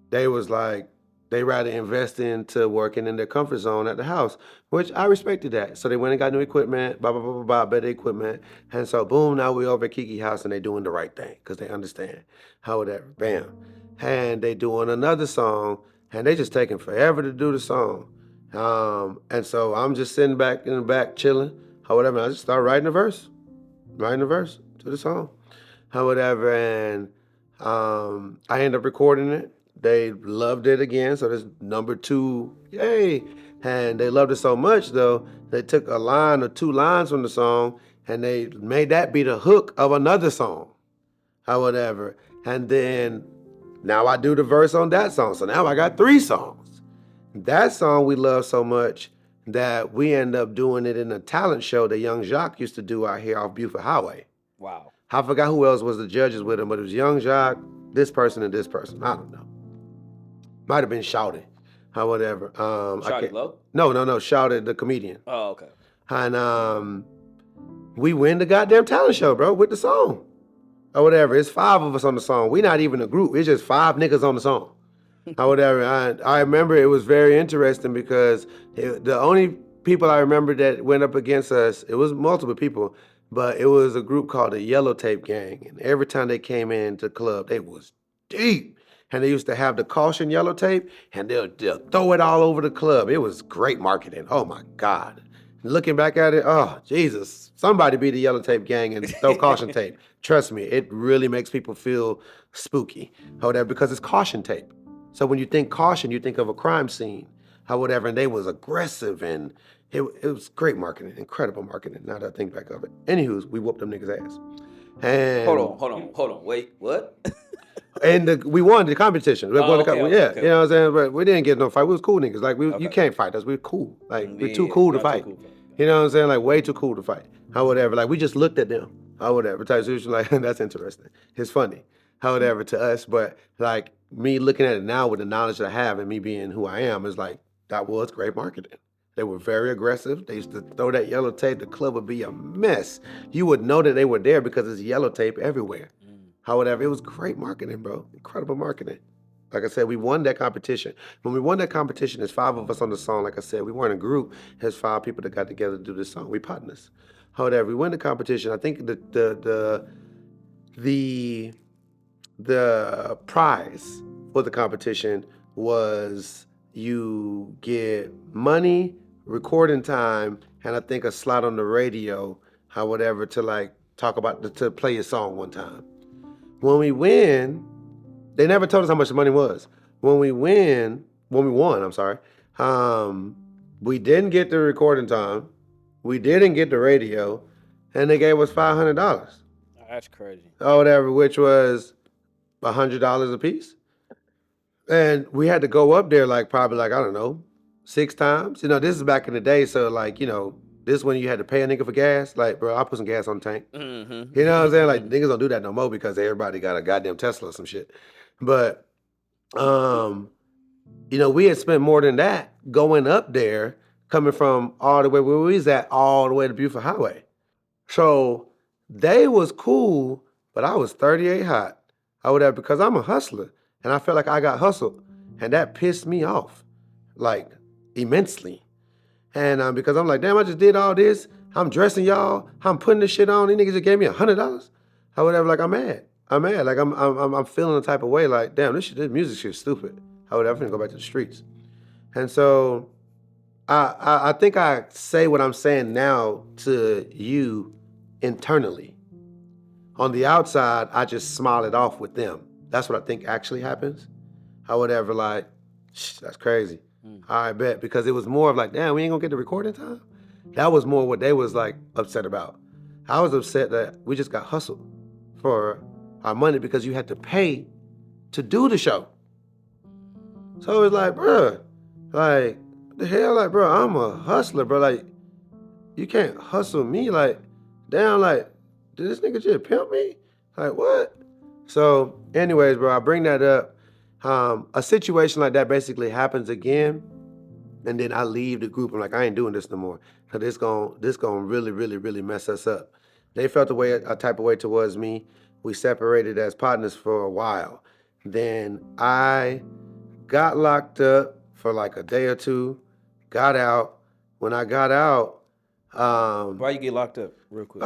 they was like, they rather invest into working in their comfort zone at the house, which I respected that. So they went and got new equipment, blah, blah, blah, blah, blah, better equipment. And so boom, now we over at Kiki house and they doing the right thing because they understand how whatever, bam. And they doing another song and they just taking forever to do the song. And so I'm just sitting back in the back chilling, or whatever. I just start writing a verse to the song, or whatever. And I end up recording it. They loved it again, so this number 2, yay. And they loved it so much, though, they took a line or 2 lines from the song, and they made that be the hook of another song, or whatever. And then now I do the verse on that song, so now I got 3 songs. That song we love so much that we end up doing it in a talent show that Young Jacques used to do out here off Buford Highway. Wow. I forgot who else was the judges with him, but it was Young Jacques, this person, and this person. I don't know. Might have been Shouted, or whatever. Shouted Low? No, Shouted, the comedian. Oh, okay. And we win the goddamn talent show, bro, with the song, or whatever. It's 5 of us on the song. We not even a group. It's just 5 niggas on the song, or whatever. I remember it was very interesting because the only people I remember that went up against us, it was multiple people, but it was a group called the Yellow Tape Gang. And every time they came into the club, they was deep. And they used to have the caution yellow tape, and they'll throw it all over the club. It was great marketing. Oh, my God. Looking back at it, oh, Jesus. Somebody be the Yellow Tape Gang and throw caution tape. Trust me, it really makes people feel spooky, or whatever, because it's caution tape. So when you think caution, you think of a crime scene, or whatever, and they was aggressive, and it was great marketing, incredible marketing, now that I think back of it. Anywho, we whooped them niggas' ass. And Hold on. Wait, what? And we won the competition. We won the okay, You know what I'm saying? But we didn't get no fight. We was cool niggas. Like, you can't fight us. We're cool. Like, we're too cool to fight. You know what I'm saying? Like, way too cool to fight. How whatever. Like, we just looked at them. How whatever. Type situation, like, that's interesting. It's funny. How whatever to us. But, like, me looking at it now with the knowledge that I have and me being who I am is like, that was great marketing. They were very aggressive. They used to throw that yellow tape. The club would be a mess. You would know that they were there because there's yellow tape everywhere. However, it was great marketing, bro. Incredible marketing. Like I said, we won that competition. When we won that competition, there's 5 of us on the song. Like I said, we weren't a group. There's 5 people that got together to do this song. We partners. However, we won the competition. I think the prize for the competition was you get money, recording time, and I think a slot on the radio, or whatever, to like talk about to play your song one time. When we win, they never told us how much the money was. When we won, we didn't get the recording time, we didn't get the radio, and they gave us $500. That's crazy. Or whatever, which was $100 a piece. And we had to go up there probably I don't know, 6 times. You know, this is back in the day, so this when you had to pay a nigga for gas. Like, bro, I put some gas on the tank. Mm-hmm. You know what I'm saying? Like, niggas don't do that no more because everybody got a goddamn Tesla or some shit. But, we had spent more than that going up there, coming from all the way where we was at, all the way to Buford Highway. So they was cool, but I was 38 hot. I would have, because I'm a hustler, and I felt like I got hustled, and that pissed me off, like, immensely. And because I'm like, damn, I just did all this. I'm dressing y'all. I'm putting this shit on. These niggas just gave me $100. I whatever. Like, I'm mad. Like, I'm feeling the type of way. Like, damn, this music shit's stupid. I would definitely go back to the streets. And so I think I say what I'm saying now to you internally. On the outside, I just smile it off with them. That's what I think actually happens. I would ever like, that's crazy. I bet, because it was more of like, damn, we ain't gonna get the recording time. That was more what they was like upset about. I was upset that we just got hustled for our money because you had to pay to do the show. So it was like, bruh, like, the hell, like, bro, I'm a hustler, bro. Like, you can't hustle me. Like, damn, like, did this nigga just pimp me? Like, what? So, anyways, bro, I bring that up. A situation like that basically happens again, and then I leave the group. I'm like, I ain't doing this no more. Cause this gon' really, really, really mess us up. They felt a type of way towards me. We separated as partners for a while. Then I got locked up for like a day or two, got out. When I got out, Why you get locked up, real quick?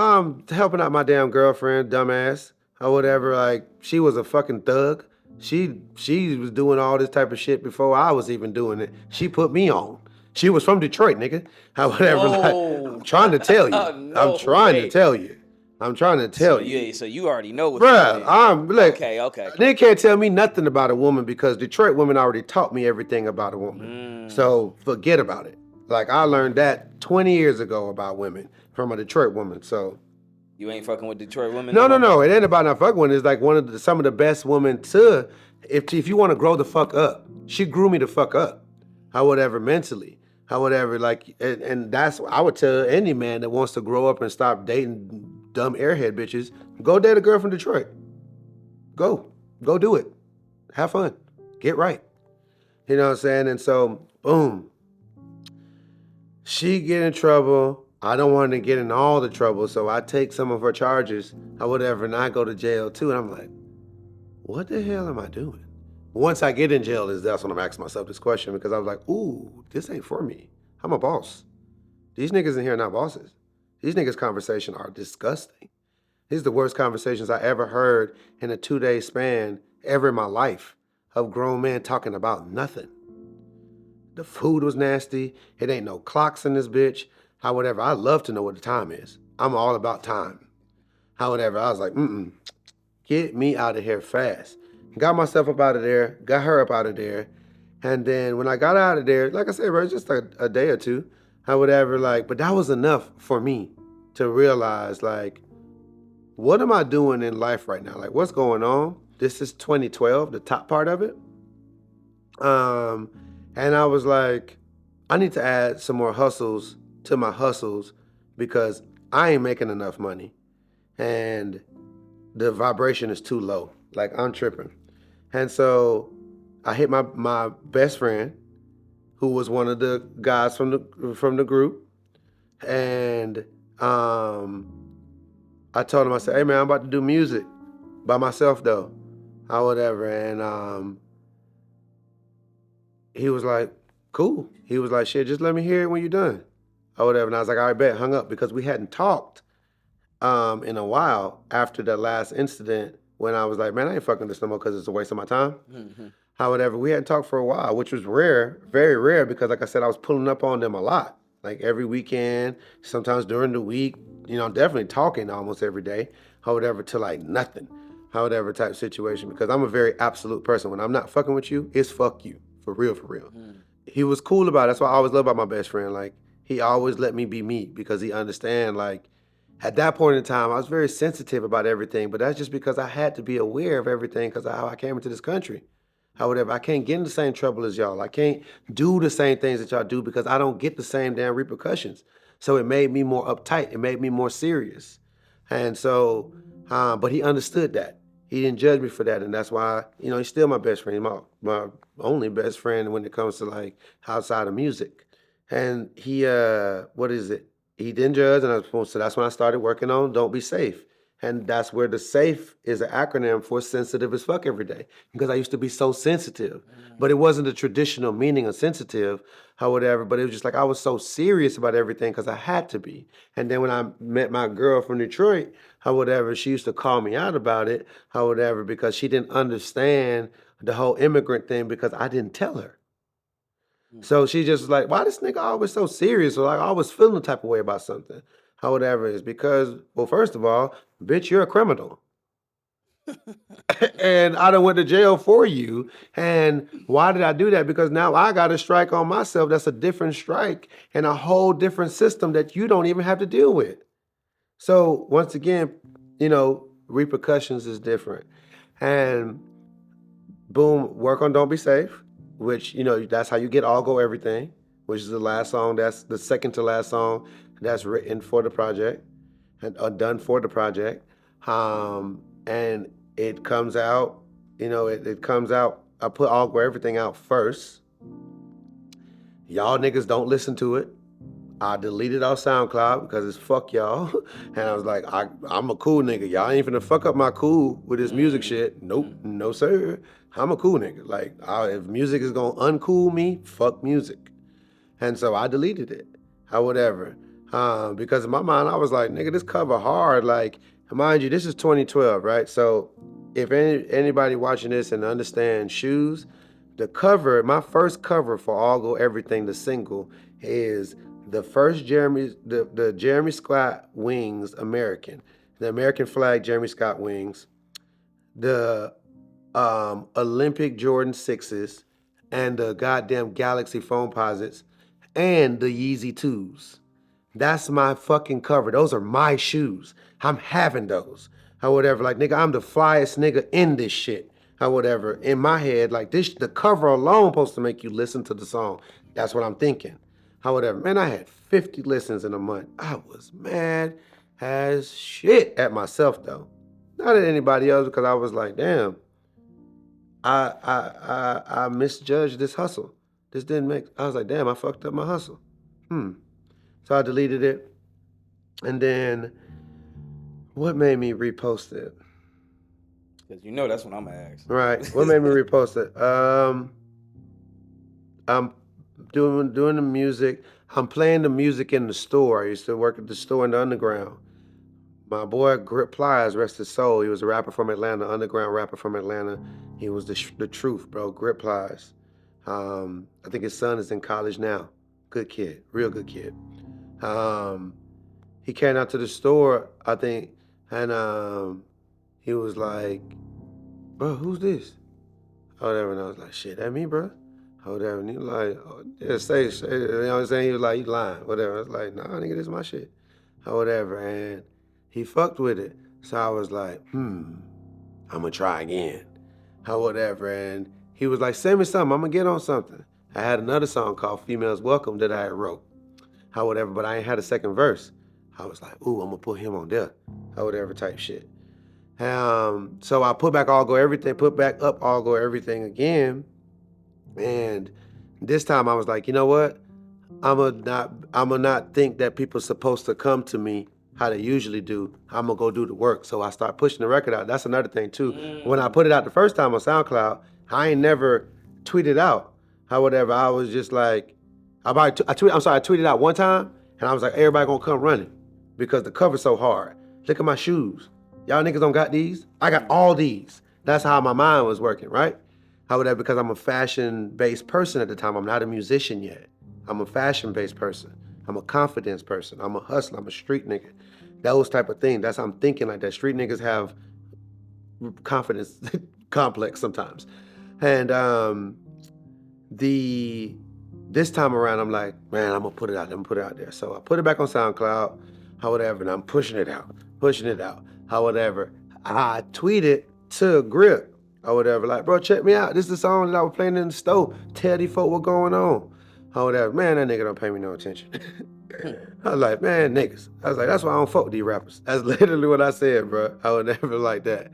helping out my damn girlfriend, dumbass, or whatever. Like, she was a fucking thug. She was doing all this type of shit before I was even doing it. She put me on. She was from Detroit, nigga. Or whatever. Like, I'm trying to tell you. No I'm trying way. to tell you. I'm trying to tell you. So you already know what Bruh, you I'm like, Okay. they can't tell me nothing about a woman because Detroit women already taught me everything about a woman. So forget about it. Like, I learned that 20 years ago about women from a Detroit woman. So You ain't fucking with Detroit women? no. It ain't about not fucking with. It's like some of the best women to, if you want to grow the fuck up. She grew me the fuck up. How whatever mentally. How whatever, like, and that's, I would tell any man that wants to grow up and stop dating dumb airhead bitches, go date a girl from Detroit. Go do it. Have fun. Get right. You know what I'm saying? And so, boom. She get in trouble. I don't want to get in all the trouble, so I take some of her charges or whatever, and I go to jail too. And I'm like, what the hell am I doing? Once I get in jail, that's when I'm asking myself this question, because I was like, ooh, this ain't for me. I'm a boss. These niggas in here are not bosses. These niggas' conversations are disgusting. These are the worst conversations I ever heard in a 2-day span ever in my life of grown men talking about nothing. The food was nasty. It ain't no clocks in this bitch. How whatever, I love to know what the time is. I'm all about time. How whatever, I was like, get me out of here fast. Got myself up out of there, got her up out of there. And then when I got out of there, like I said, bro, it's just a day or two. How whatever, like, but that was enough for me to realize, like, what am I doing in life right now? Like, what's going on? This is 2012, the top part of it. And I was like, I need to add some more hustles to my hustles because I ain't making enough money. And the vibration is too low. Like, I'm tripping. And so I hit my best friend, who was one of the guys from the group. And I told him, I said, hey man, I'm about to do music by myself though, or whatever. And he was like, cool. He was like, shit, just let me hear it when you're done, or whatever. And I was like, all right, bet, hung up, because we hadn't talked in a while after the last incident, when I was like, man, I ain't fucking this no more because it's a waste of my time. How whatever, we hadn't talked for a while, which was rare, very rare, because like I said, I was pulling up on them a lot. Like every weekend, sometimes during the week, you know, definitely talking almost every day, how whatever, to like nothing, how whatever type situation, because I'm a very absolute person. When I'm not fucking with you, it's fuck you, for real, for real. He was cool about it. That's what I always love about my best friend. Like, he always let me be me because he understand, like, at that point in time, I was very sensitive about everything, but that's just because I had to be aware of everything because of how I came into this country. However, I can't get in the same trouble as y'all. I can't do the same things that y'all do because I don't get the same damn repercussions. So it made me more uptight. It made me more serious. And so, but he understood that. He didn't judge me for that. And that's why, you know, he's still my best friend. He's my only best friend when it comes to like outside of music. And he, he didn't judge. And so that's when I started working on Don't Be Safe. And that's where the SAFE is an acronym for sensitive as fuck every day. Because I used to be so sensitive. But it wasn't the traditional meaning of sensitive, or whatever. But it was just like I was so serious about everything because I had to be. And then when I met my girl from Detroit, or whatever, she used to call me out about it, or whatever, because she didn't understand the whole immigrant thing because I didn't tell her. So she just was like, why this nigga always so serious? Or like I always feeling the type of way about something. Or whatever it is. Because, well, first of all, bitch, you're a criminal. And I done went to jail for you. And why did I do that? Because now I got a strike on myself. That's a different strike and a whole different system that you don't even have to deal with. So once again, repercussions is different. And boom, work on Don't Be Safe, which, that's how you get All Go Everything, which is the last song. That's the second to last song that's written for the project and done for the project. And it comes out, it comes out. I put All Go Everything out first. Y'all niggas don't listen to it. I deleted off SoundCloud because it's fuck y'all. And I was like, I'm a cool nigga. Y'all ain't finna fuck up my cool with this music shit. Nope, no sir. I'm a cool nigga. Like, if music is gonna uncool me, fuck music. And so I deleted it, or whatever. Because in my mind, I was like, nigga, this cover hard. Like, mind you, this is 2012, right? So if anybody watching this and understands shoes, the cover, my first cover for All Go Everything, the single, is the first the Jeremy Scott wings American, the American flag Jeremy Scott wings, the Olympic Jordan 6s, and the goddamn Galaxy Foamposites, and the Yeezy 2s. That's my fucking cover. Those are my shoes. I'm having those. Or whatever. Like, nigga, I'm the flyest nigga in this shit. Or whatever. In my head, like this, the cover alone supposed to make you listen to the song. That's what I'm thinking. Or whatever. Man, I had 50 listens in a month. I was mad as shit at myself though. Not at anybody else, because I was like, damn, I misjudged this hustle. This didn't make, I was like, damn, I fucked up my hustle. So I deleted it. And then what made me repost it? Because that's what I'm gonna ask. Right. What made me repost it? I'm doing the music. I'm playing the music in the store. I used to work at the store in the underground. My boy Grip Plies, rest his soul. He was a rapper from Atlanta, underground rapper from Atlanta. He was the truth, bro. Grip Plies. I think his son is in college now. Good kid, real good kid. He came out to the store, I think, and he was like, bro, who's this? Or whatever, and I was like, shit, that me, bro? Or whatever, and he was like, oh, yeah, say, you know what I'm saying? He was like, you lying, whatever. I was like, nah, nigga, this is my shit. Or whatever, and he fucked with it. So I was like, I'm gonna try again. Or whatever, and he was like, send me something, I'm gonna get on something. I had another song called Females Welcome that I had wrote. Or whatever, but I ain't had a second verse. I was like, ooh, I'm gonna put him on there. Or whatever type shit. So I put back All Go Everything, put back up All Go Everything again. And this time I was like, you know what? I'ma not think that people supposed to come to me how they usually do. I'm gonna go do the work. So I start pushing the record out. That's another thing too. When I put it out the first time on SoundCloud, I ain't never tweeted out. Or whatever. I was just like, I tweeted out one time, and I was like, everybody gonna come running because the cover's so hard. Look at my shoes. Y'all niggas don't got these? I got all these. That's how my mind was working, right? How would that? Because I'm a fashion-based person at the time. I'm not a musician yet. I'm a fashion-based person. I'm a confidence person. I'm a hustler. I'm a street nigga. Those type of things. That's how I'm thinking like that. Street niggas have confidence complex sometimes. And this time around, I'm like, man, I'm gonna put it out. I'm gonna put it out there. So I put it back on SoundCloud, how whatever, and I'm pushing it out, how whatever. I tweeted to Grip, or whatever, like, bro, check me out. This is the song that I was playing in the store. Tell these folk what's going on, how whatever. Man, that nigga don't pay me no attention. I was like, man, niggas. I was like, that's why I don't fuck with these rappers. That's literally what I said, bro. I would never like that.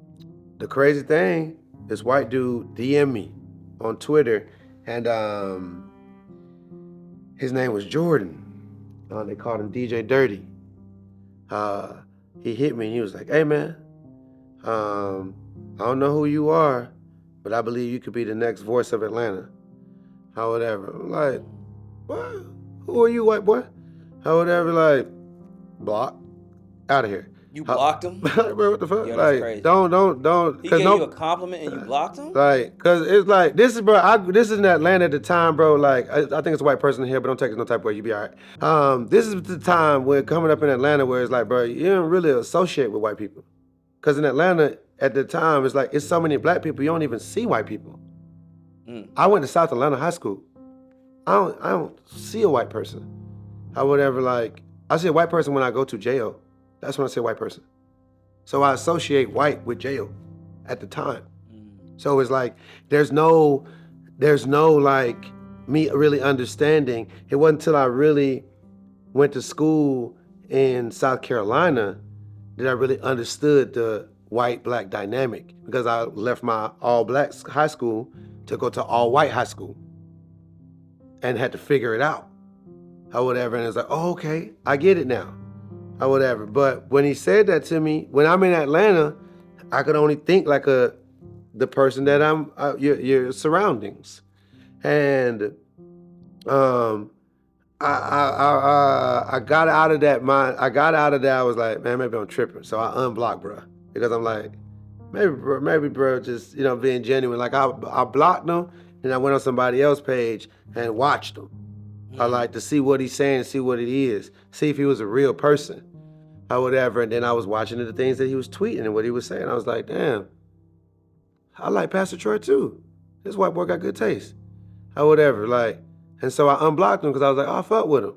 The crazy thing, this white dude DM me on Twitter, and his name was Jordan. They called him DJ Dirty. he hit me and he was like, "Hey man, I don't know who you are, but I believe you could be the next voice of Atlanta." Or whatever. I'm like, what? Who are you, white boy? Or whatever, like, block. Out of here. You blocked him? Bro, what the fuck? Yo, that's Like, crazy. don't. He Cause gave you a compliment and you blocked him? like, cause it's like, this is, bro, this is in Atlanta at the time, bro. Like, I think it's a white person here, but don't take it no type of way. You be all right. This is the time where coming up in Atlanta where it's like, bro, you don't really associate with white people. Cause in Atlanta at the time, it's like, it's so many black people, you don't even see white people. I went to South Atlanta High School. I don't see a white person. I would ever like, I see a white person when I go to jail. That's when I say white person. So I associate white with jail at the time. So it's like, there's no like me really understanding. It wasn't until I really went to school in South Carolina that I really understood the white-black dynamic, because I left my all-black high school to go to all-white high school and had to figure it out or whatever. And it's like, oh, okay, I get it now or whatever. But when he said that to me, when I'm in Atlanta, I could only think like the person that I'm, your surroundings. And I got out of that mind. I got out of that. I was like, man, maybe I'm tripping. So I unblocked bro, because I'm like, maybe bro, just, being genuine. Like I blocked him and I went on somebody else's page and watched him. I like to see what he's saying, see what it is, see if he was a real person or whatever. And then I was watching the things that he was tweeting and what he was saying. I was like, damn, I like Pastor Troy too. This white boy got good taste or whatever. Like, and so I unblocked him because I was like, oh, I fuck with him.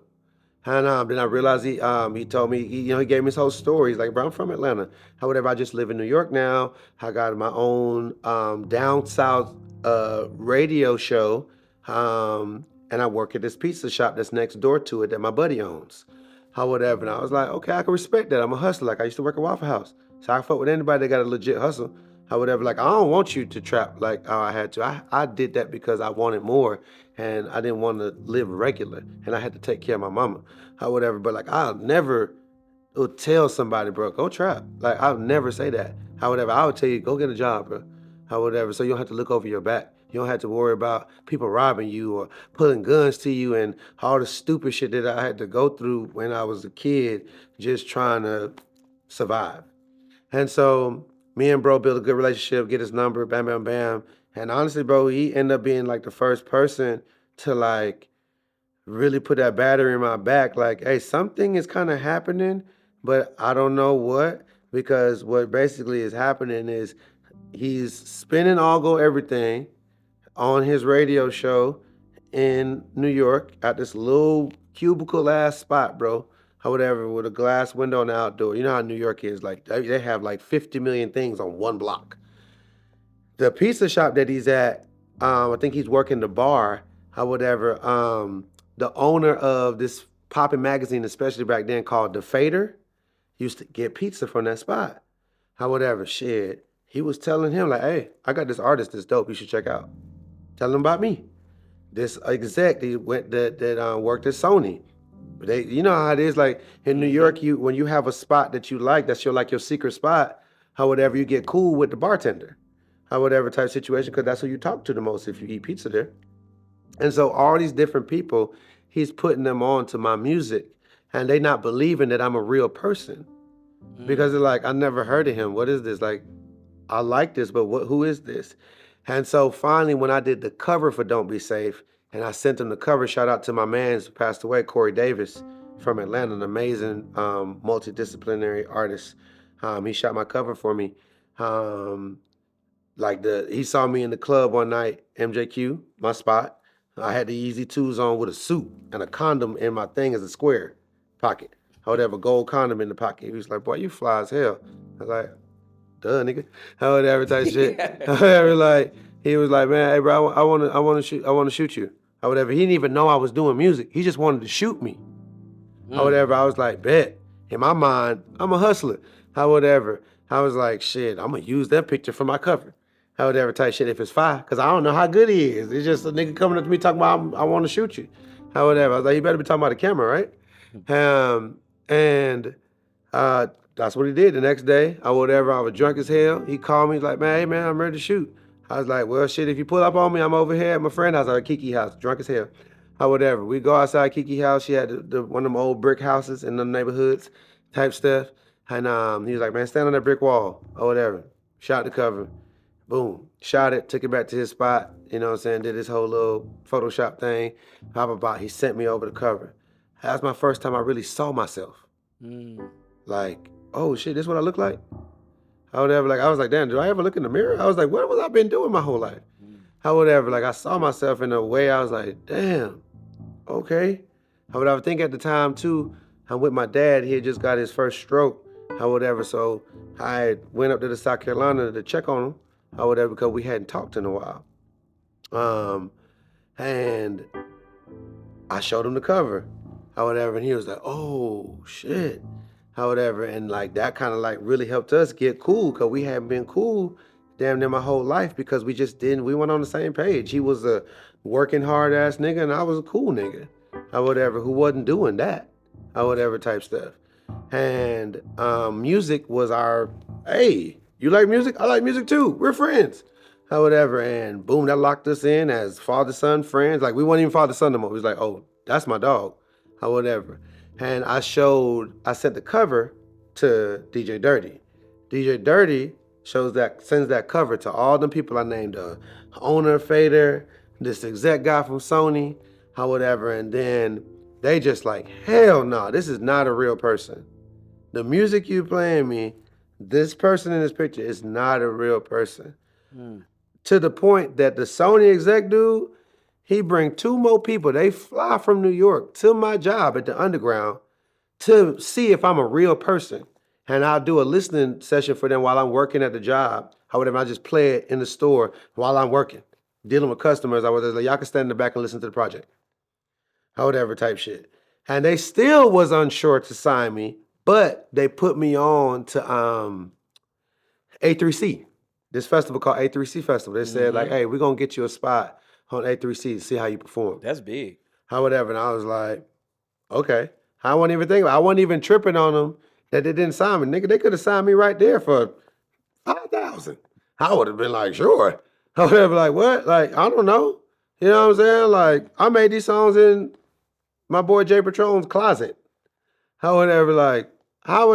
And then I realized he told me, he gave me his whole story. He's like, bro, I'm from Atlanta. Or whatever, I just live in New York now. I got my own down south radio show. And I work at this pizza shop that's next door to it that my buddy owns. Or whatever. And I was like, okay, I can respect that. I'm a hustler. Like, I used to work at Waffle House. So I fuck with anybody that got a legit hustle. Or whatever. Like, I don't want you to trap like how I had to. I did that because I wanted more. And I didn't want to live regular. And I had to take care of my mama. Or whatever. But like, I'll never tell somebody, bro, go trap. Like, I'll never say that. Or whatever. I would tell you, go get a job, bro. Or whatever. So you don't have to look over your back. You don't have to worry about people robbing you or pulling guns to you and all the stupid shit that I had to go through when I was a kid, just trying to survive. And so me and bro built a good relationship, get his number, bam, bam, bam. And honestly, bro, he ended up being like the first person to like really put that battery in my back. Like, hey, something is kind of happening, but I don't know what, because what basically is happening is he's spinning all go everything on his radio show in New York at this little cubicle ass spot, bro, or whatever, with a glass window on the outdoor. You know how New York is, like they have like 50 million things on one block. The pizza shop that he's at, I think he's working the bar or whatever. The owner of this poppin' magazine, especially back then, called The Fader, used to get pizza from that spot or whatever. Shit, he was telling him like, hey, I got this artist that's dope, you should check out. Tell him about me. This exec that worked at Sony. You know how it is, like in New York, when you have a spot that you like, that's your secret spot, or whatever, you get cool with the bartender, or whatever type situation, because that's who you talk to the most if you eat pizza there. And so all these different people, he's putting them on to my music, and they not believing that I'm a real person, because they're like, I never heard of him. What is this? Like, I like this, but who is this? And so finally, when I did the cover for Don't Be Safe, and I sent him the cover, shout out to my man who passed away, Corey Davis from Atlanta, an amazing multidisciplinary artist. He shot my cover for me. He saw me in the club one night, MJQ, my spot. I had the Easy 2s on with a suit and a condom in my thing as a square pocket. I would have a gold condom in the pocket. He was like, boy, you fly as hell. I was like, duh, nigga. I would advertise shit. He was like, man, hey, bro, I want to shoot you. Or whatever. He didn't even know I was doing music. He just wanted to shoot me. Or whatever. I was like, bet. In my mind, I'm a hustler. Or whatever. I was like, shit, I'm gonna use that picture for my cover. Or whatever type shit if it's fire. Because I don't know how good he is. It's just a nigga coming up to me talking about, I want to shoot you. Or whatever. I was like, you better be talking about the camera, right? The that's what he did the next day. I whatever, I was drunk as hell. He called me, he's like, man, hey man, I'm ready to shoot. I was like, well shit, if you pull up on me, I'm over here at my friend's house, at Kiki house, drunk as hell. Or whatever. We go outside Kiki house. She had one of them old brick houses in the neighborhoods type stuff. And he was like, man, stand on that brick wall or whatever. Shot the cover. Boom. Shot it, took it back to his spot, you know what I'm saying, did this whole little Photoshop thing. Blah, blah, blah. He sent me over the cover. That's my first time I really saw myself. Like, oh shit, this is what I look like? I would ever I was like, damn, did I ever look in the mirror? I was like, what was I been doing my whole life? I would ever, I saw myself in a way I was like, damn, okay. I would ever think at the time too, I'm with my dad, he had just got his first stroke. I would ever, so I went up to the South Carolina to check on him. I would ever, because we hadn't talked in a while. And I showed him the cover. I would ever, and he was like, oh shit. I would ever, and that kind of really helped us get cool, because we hadn't been cool damn near my whole life, because we weren't on the same page. He was a working hard ass nigga and I was a cool nigga. I would ever, who wasn't doing that. I would ever type stuff. And music was our, hey, you like music? I like music too. We're friends. Or whatever. And boom, that locked us in as father-son friends. We weren't even father-son no more. It was like, oh, that's my dog. Or whatever. And I sent the cover to DJ Dirty. DJ Dirty sends that cover to all them people I named, owner, Fader, this exec guy from Sony, or whatever. And then they just hell no, this is not a real person. The music you playing me, this person in this picture is not a real person. To the point that the Sony exec dude, he bring 2 more people. They fly from New York to my job at the Underground to see if I'm a real person. And I'll do a listening session for them while I'm working at the job. However, I just play it in the store while I'm working, dealing with customers. I was like, y'all can stand in the back and listen to the project. Whatever type shit. And they still was unsure to sign me, but they put me on to A3C, this festival called A3C Festival. They said hey, we're going to get you a spot on A3C to see how you perform. That's big. Whatever. And I was like, okay. I wasn't even thinking, I wasn't even tripping on them that they didn't sign me. Nigga, they could have signed me right there for $5,000. I would have been like, sure. I would have been like, what? I don't know. You know what I'm saying? I made these songs in my boy Jay Patron's closet. How would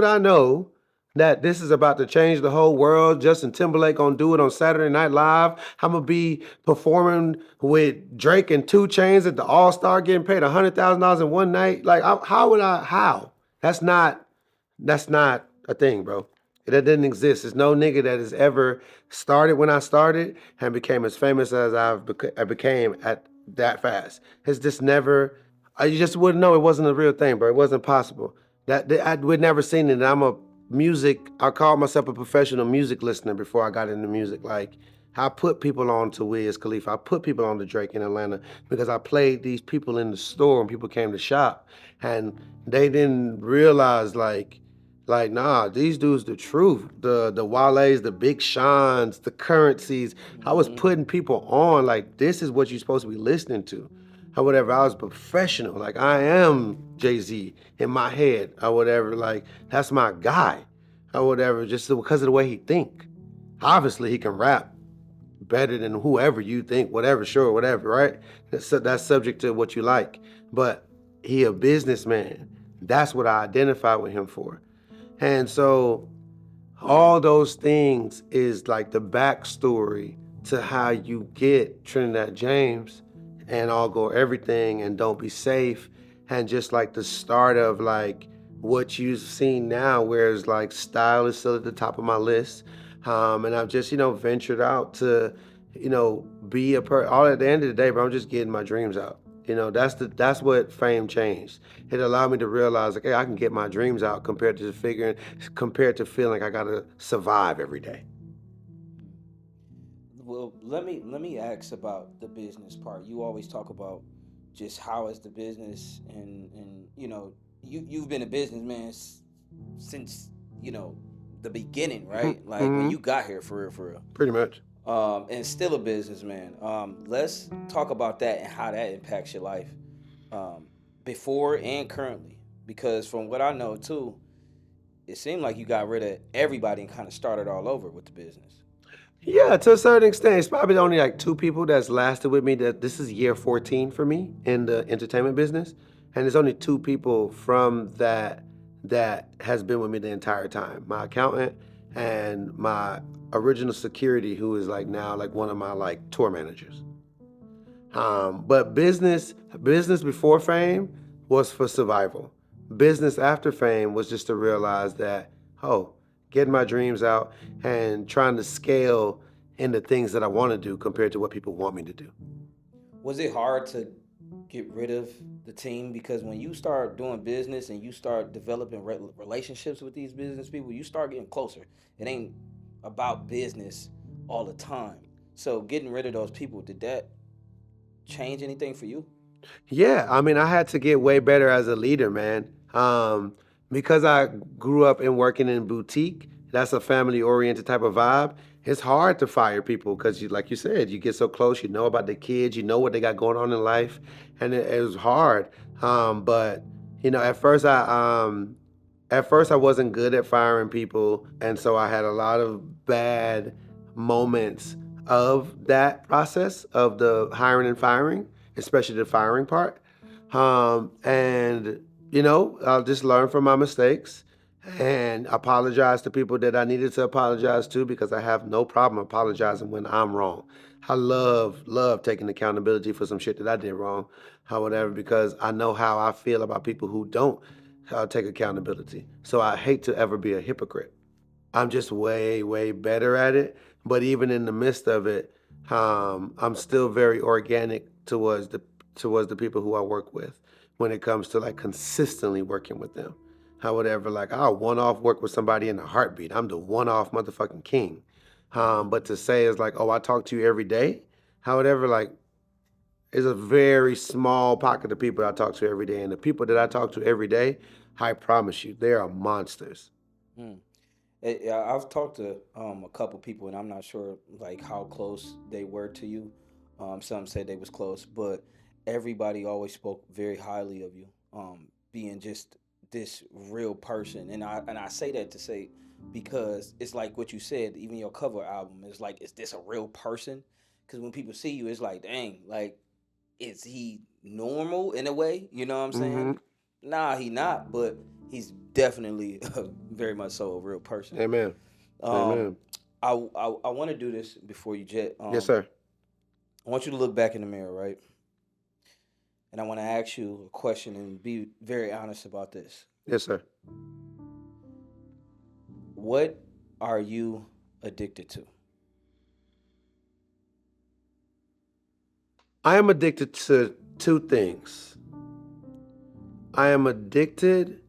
I know that this is about to change the whole world? Justin Timberlake gonna do it on Saturday Night Live. I'm gonna be performing with Drake and 2 Chainz at the All-Star, getting paid $100,000 in one night. How? That's not a thing, bro. That didn't exist. There's no nigga that has ever started when I started and became as famous as I became at that fast. It's just never, you just wouldn't know it wasn't a real thing, bro. It wasn't possible. I would never seen it. I called myself a professional music listener before I got into music. I put people on to Wiz Khalifa. I put people on to Drake in Atlanta because I played these people in the store and people came to shop and they didn't realize nah, these dudes the truth. The Wale's, the Big Sean's, the Currencies. I was putting people on this is what you're supposed to be listening to. Or whatever, I was professional. I am Jay-Z in my head. Or whatever, that's my guy. Or whatever, just because of the way he think. Obviously, he can rap better than whoever you think, whatever, sure, whatever, right? That's subject to what you like. But he a businessman. That's what I identify with him for. And so all those things is the backstory to how you get Trinidad James and I'll go everything and don't be safe. And just the start of what you've seen now, whereas style is still at the top of my list. And I've just, ventured out to, be all at the end of the day, but I'm just getting my dreams out. That's what fame changed. It allowed me to realize hey, I can get my dreams out compared to feeling like I gotta survive every day. Well, let me ask about the business part. You always talk about just how is the business, and you've been a businessman since the beginning, right? When you got here, for real. Pretty much. And still a businessman. Let's talk about that and how that impacts your life, before and currently. Because from what I know too, it seemed like you got rid of everybody and kind of started all over with the business. Yeah, to a certain extent, it's probably only like two people that's lasted with me. That this is year 14 for me in the entertainment business, and there's only two people from that has been with me the entire time. My accountant and my original security, who is like now like one of my like tour managers. But business before fame was for survival. Business after fame was just to realize that, oh, getting my dreams out and trying to scale into things that I want to do compared to what people want me to do. Was it hard to get rid of the team? Because when you start doing business and you start developing relationships with these business people, you start getting closer. It ain't about business all the time. So getting rid of those people, did that change anything for you? Yeah, I mean, I had to get way better as a leader, man. Because I grew up in working in boutique, that's a family-oriented type of vibe. It's hard to fire people because you, like you said, you get so close, you know about the kids, you know what they got going on in life, and it was hard. But you know, at first I wasn't good at firing people, and so I had a lot of bad moments of that process of the hiring and firing, especially the firing part. And you know, I'll just learn from my mistakes and apologize to people that I needed to apologize to because I have no problem apologizing when I'm wrong. I love taking accountability for some shit that I did wrong, or whatever, because I know how I feel about people who don't take accountability. So I hate to ever be a hypocrite. I'm just way better at it. But even in the midst of it, I'm still very organic towards the people who I work with when it comes to like consistently working with them. However, like I'll one-off work with somebody in a heartbeat. I'm the one-off motherfucking king. But to say is like, oh, I talk to you every day. However, like it's a very small pocket of people I talk to every day, and the people that I talk to every day, I promise you, they are monsters. Hmm. Yeah, I've talked to a couple people, and I'm not sure like how close they were to you. Some said they was close, but everybody always spoke very highly of you, being just this real person. And I say that to say because it's like what you said. Even your cover album is like, is this a real person? Because when people see you, it's like, dang, like is he normal in a way? You know what I'm saying? Hmm. Nah, he not, but he's definitely very much so a real person. Amen. Um, Amen. I want to do this before you jet. Yes, sir. I want you to look back in the mirror, right? And I want to ask you a question and be very honest about this. Yes, sir. What are you addicted to? I am addicted to two things. I am addicted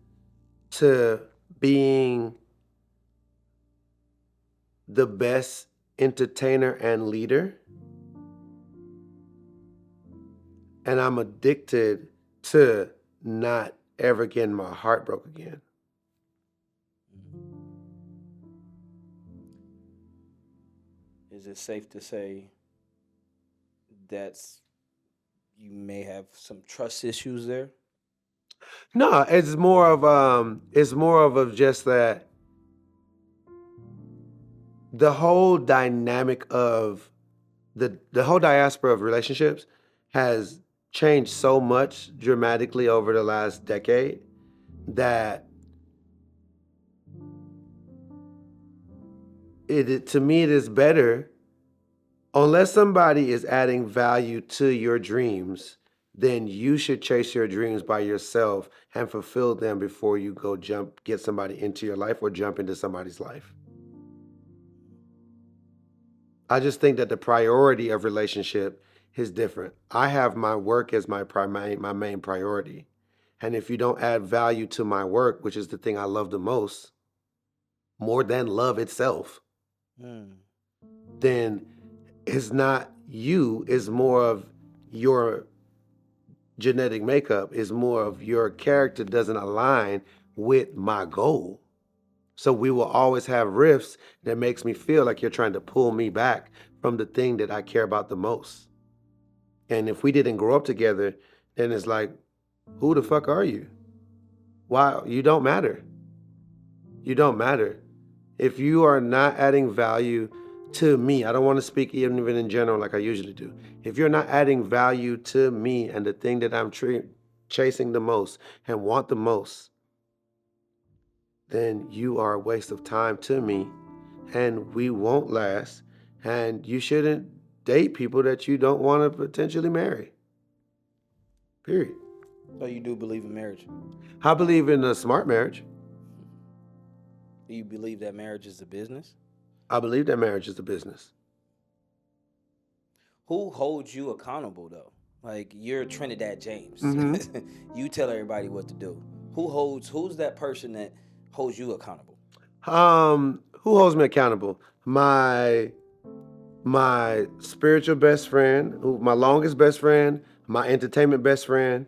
to being the best entertainer and leader, and I'm addicted to not ever getting my heart broke again. Is it safe to say that's you may have some trust issues there? No, it's more of just that the whole dynamic of the whole diaspora of relationships has changed so much dramatically over the last decade that to me it is better unless somebody is adding value to your dreams, then you should chase your dreams by yourself and fulfill them before you go get somebody into your life or jump into somebody's life. I just think that the priority of relationship is different. I have my work as my main priority. And if you don't add value to my work, which is the thing I love the most, more than love itself, Hmm. then it's not you, it's more of your genetic makeup, is more of your character doesn't align with my goal. So we will always have rifts that makes me feel like you're trying to pull me back from the thing that I care about the most. And if we didn't grow up together, then it's like, who the fuck are you? Why? You don't matter. You don't matter. If you are not adding value to me, I don't want to speak even in general like I usually do. If you're not adding value to me and the thing that I'm chasing the most and want the most, then you are a waste of time to me and we won't last. And you shouldn't date people that you don't want to potentially marry. Period. So you do believe in marriage? I believe in a smart marriage. Do you believe that marriage is a business? I believe that marriage is a business. Who holds you accountable though? Like you're Trinidad James. hmm You tell everybody what to do. Who's that person that holds you accountable? Who holds me accountable? My spiritual best friend, my longest best friend, my entertainment best friend,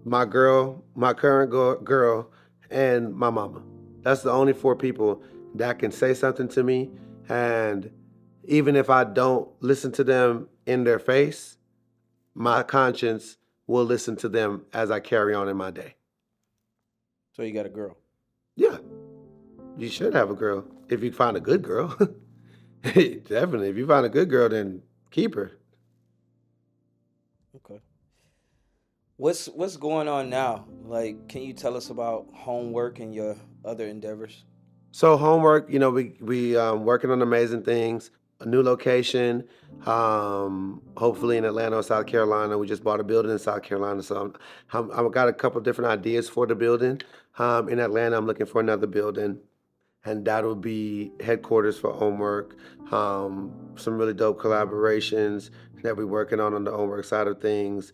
my girl, my current girl, and my mama. That's the only four people that can say something to me. And even if I don't listen to them in their face, my conscience will listen to them as I carry on in my day. So you got a girl. Yeah, you should have a girl if you find a good girl. Definitely. If you find a good girl, then keep her. Okay. What's going on now? Like, can you tell us about homework and your other endeavors? So homework, we working on amazing things. A new location, hopefully in Atlanta or South Carolina. We just bought a building in South Carolina, so I've got a couple different ideas for the building. In Atlanta, I'm looking for another building, and that'll be headquarters for Homework. Some really dope collaborations that we're working on the Homework side of things,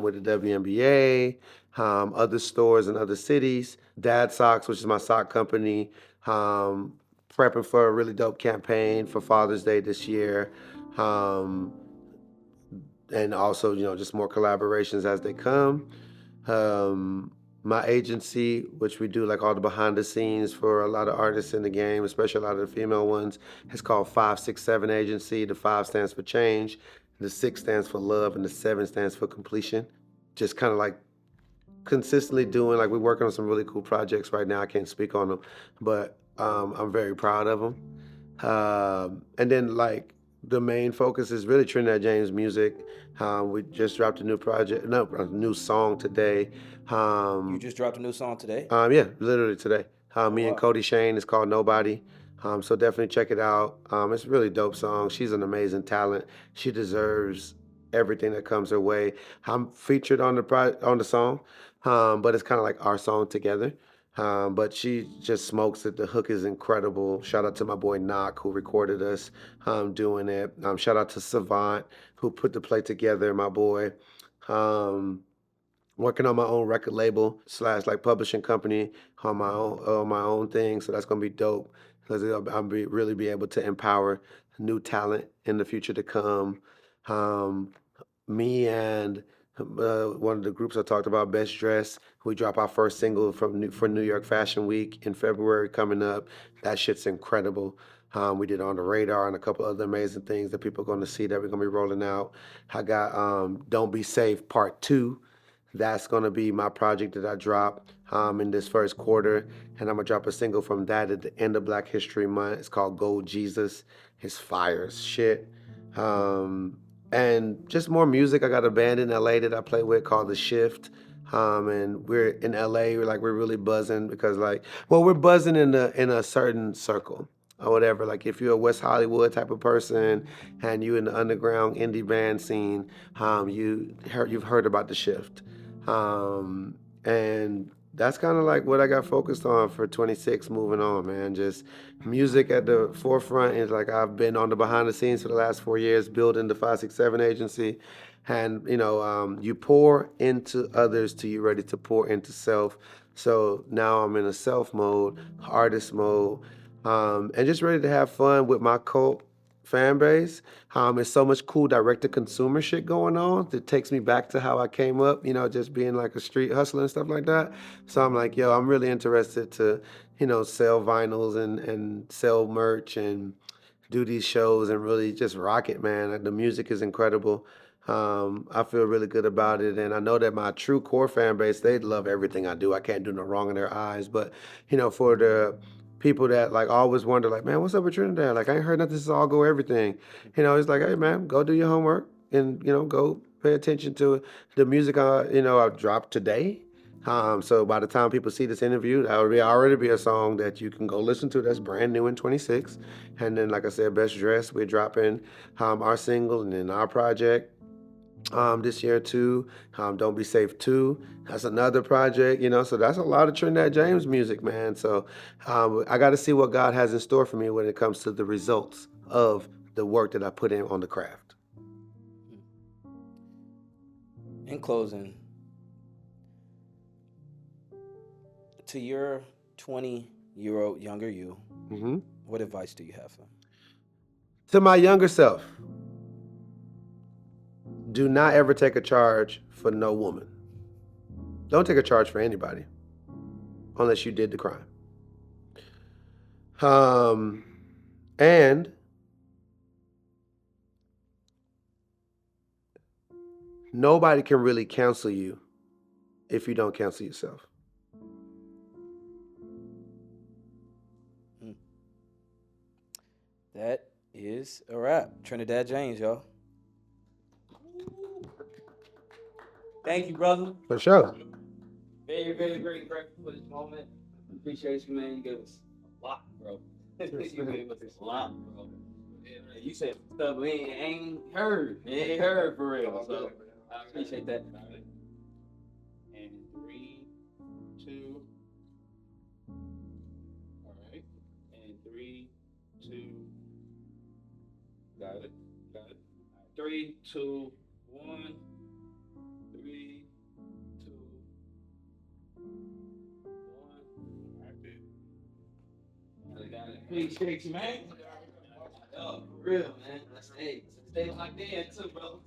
with the WNBA, other stores in other cities. Dad Socks, which is my sock company, um, prepping for a really dope campaign for Father's Day this year. Um, and also, just more collaborations as they come. Um, my agency, which we do like all the behind the scenes for a lot of artists in the game, especially a lot of the female ones, is called 567 Agency. The 5 stands for change, the 6 stands for love, and the 7 stands for completion. Just kind of like consistently doing, like we're working on some really cool projects right now. I can't speak on them, but I'm very proud of them. And then like the main focus is really Trinidad James music. We just dropped a new project, no, a new song today. You Um, just dropped a new song today? yeah, literally today. Oh Me and wow. Cody Shane. It's called Nobody. So definitely check it out. It's a really dope song. She's an amazing talent. She deserves everything that comes her way. I'm featured on on the song, but it's kind of like our song together. But she just smokes it. The hook is incredible. Shout out to my boy Knock who recorded us doing it. Shout out to Savant who put the play together. My boy. Um, Working on my own record label slash like publishing company on my own thing. So that's gonna be dope because really be able to empower new talent in the future to come. Um, Me and one of the groups I talked about, Best Dress, we drop our first single for New York Fashion Week in February coming up. That shit's incredible. We did On the Radar and a couple other amazing things that people are going to see that we're going to be rolling out. I got Don't Be Safe Part 2. That's going to be my project that I drop in this first quarter. And I'm going to drop a single from that at the end of Black History Month. It's called Gold Jesus. It's fire as shit. And just more music. I got a band in LA that I play with called The Shift. And we're in LA. We're really buzzing because we're buzzing in a certain circle or whatever. Like if you're a West Hollywood type of person and you in the underground indie band scene, you've heard about The Shift. And that's kind of like what I got focused on for 26 moving on, man. Just music at the forefront is like I've been on the behind the scenes for the last 4 years building the 567 agency. And, you pour into others till you're ready to pour into self. So now I'm in a self mode, artist mode, and just ready to have fun with my cult fan base. There's so much cool direct to consumer shit going on that takes me back to how I came up, just being like a street hustler and stuff like that. So I'm like, yo, I'm really interested to, sell vinyls and sell merch and do these shows and really just rock it, man. The music is incredible. I feel really good about it, and I know that my true core fan base, they love everything I do. I can't do no wrong in their eyes, but for the people that like always wonder, like, man, what's up with Trinidad? Like, I ain't heard nothing. This is all go everything. He's like, hey, man, go do your homework and go pay attention to the music. I dropped today. So by the time people see this interview, that will already be a song that you can go listen to. That's brand new in 26. And then, like I said, Best Dressed, we're dropping our single and then our project this year too. Don't Be Safe too. That's another project, so that's a lot of Trinidad James music, man. So I got to see what God has in store for me when it comes to the results of the work that I put in on the craft. In closing, to your 20-year-old younger you, what advice do you have for him? To my younger self, do not ever take a charge for no woman. Don't take a charge for anybody unless you did the crime. And nobody can really counsel you if you don't counsel yourself. That is a wrap. Trinidad James, y'all. Thank you, brother. For sure. Very, very, very grateful for this moment. Appreciate you, man. You gave us a lot, bro. You gave us a lot, bro. Yeah, you said stuff we ain't heard. We ain't heard for real. So I appreciate that. And 3, 2. All right. And 3, 2. Got it. 3, 2, 1. 3, 2, 1. Got it. Appreciate you, man. Oh, for real, man. Let's stay like that too, bro.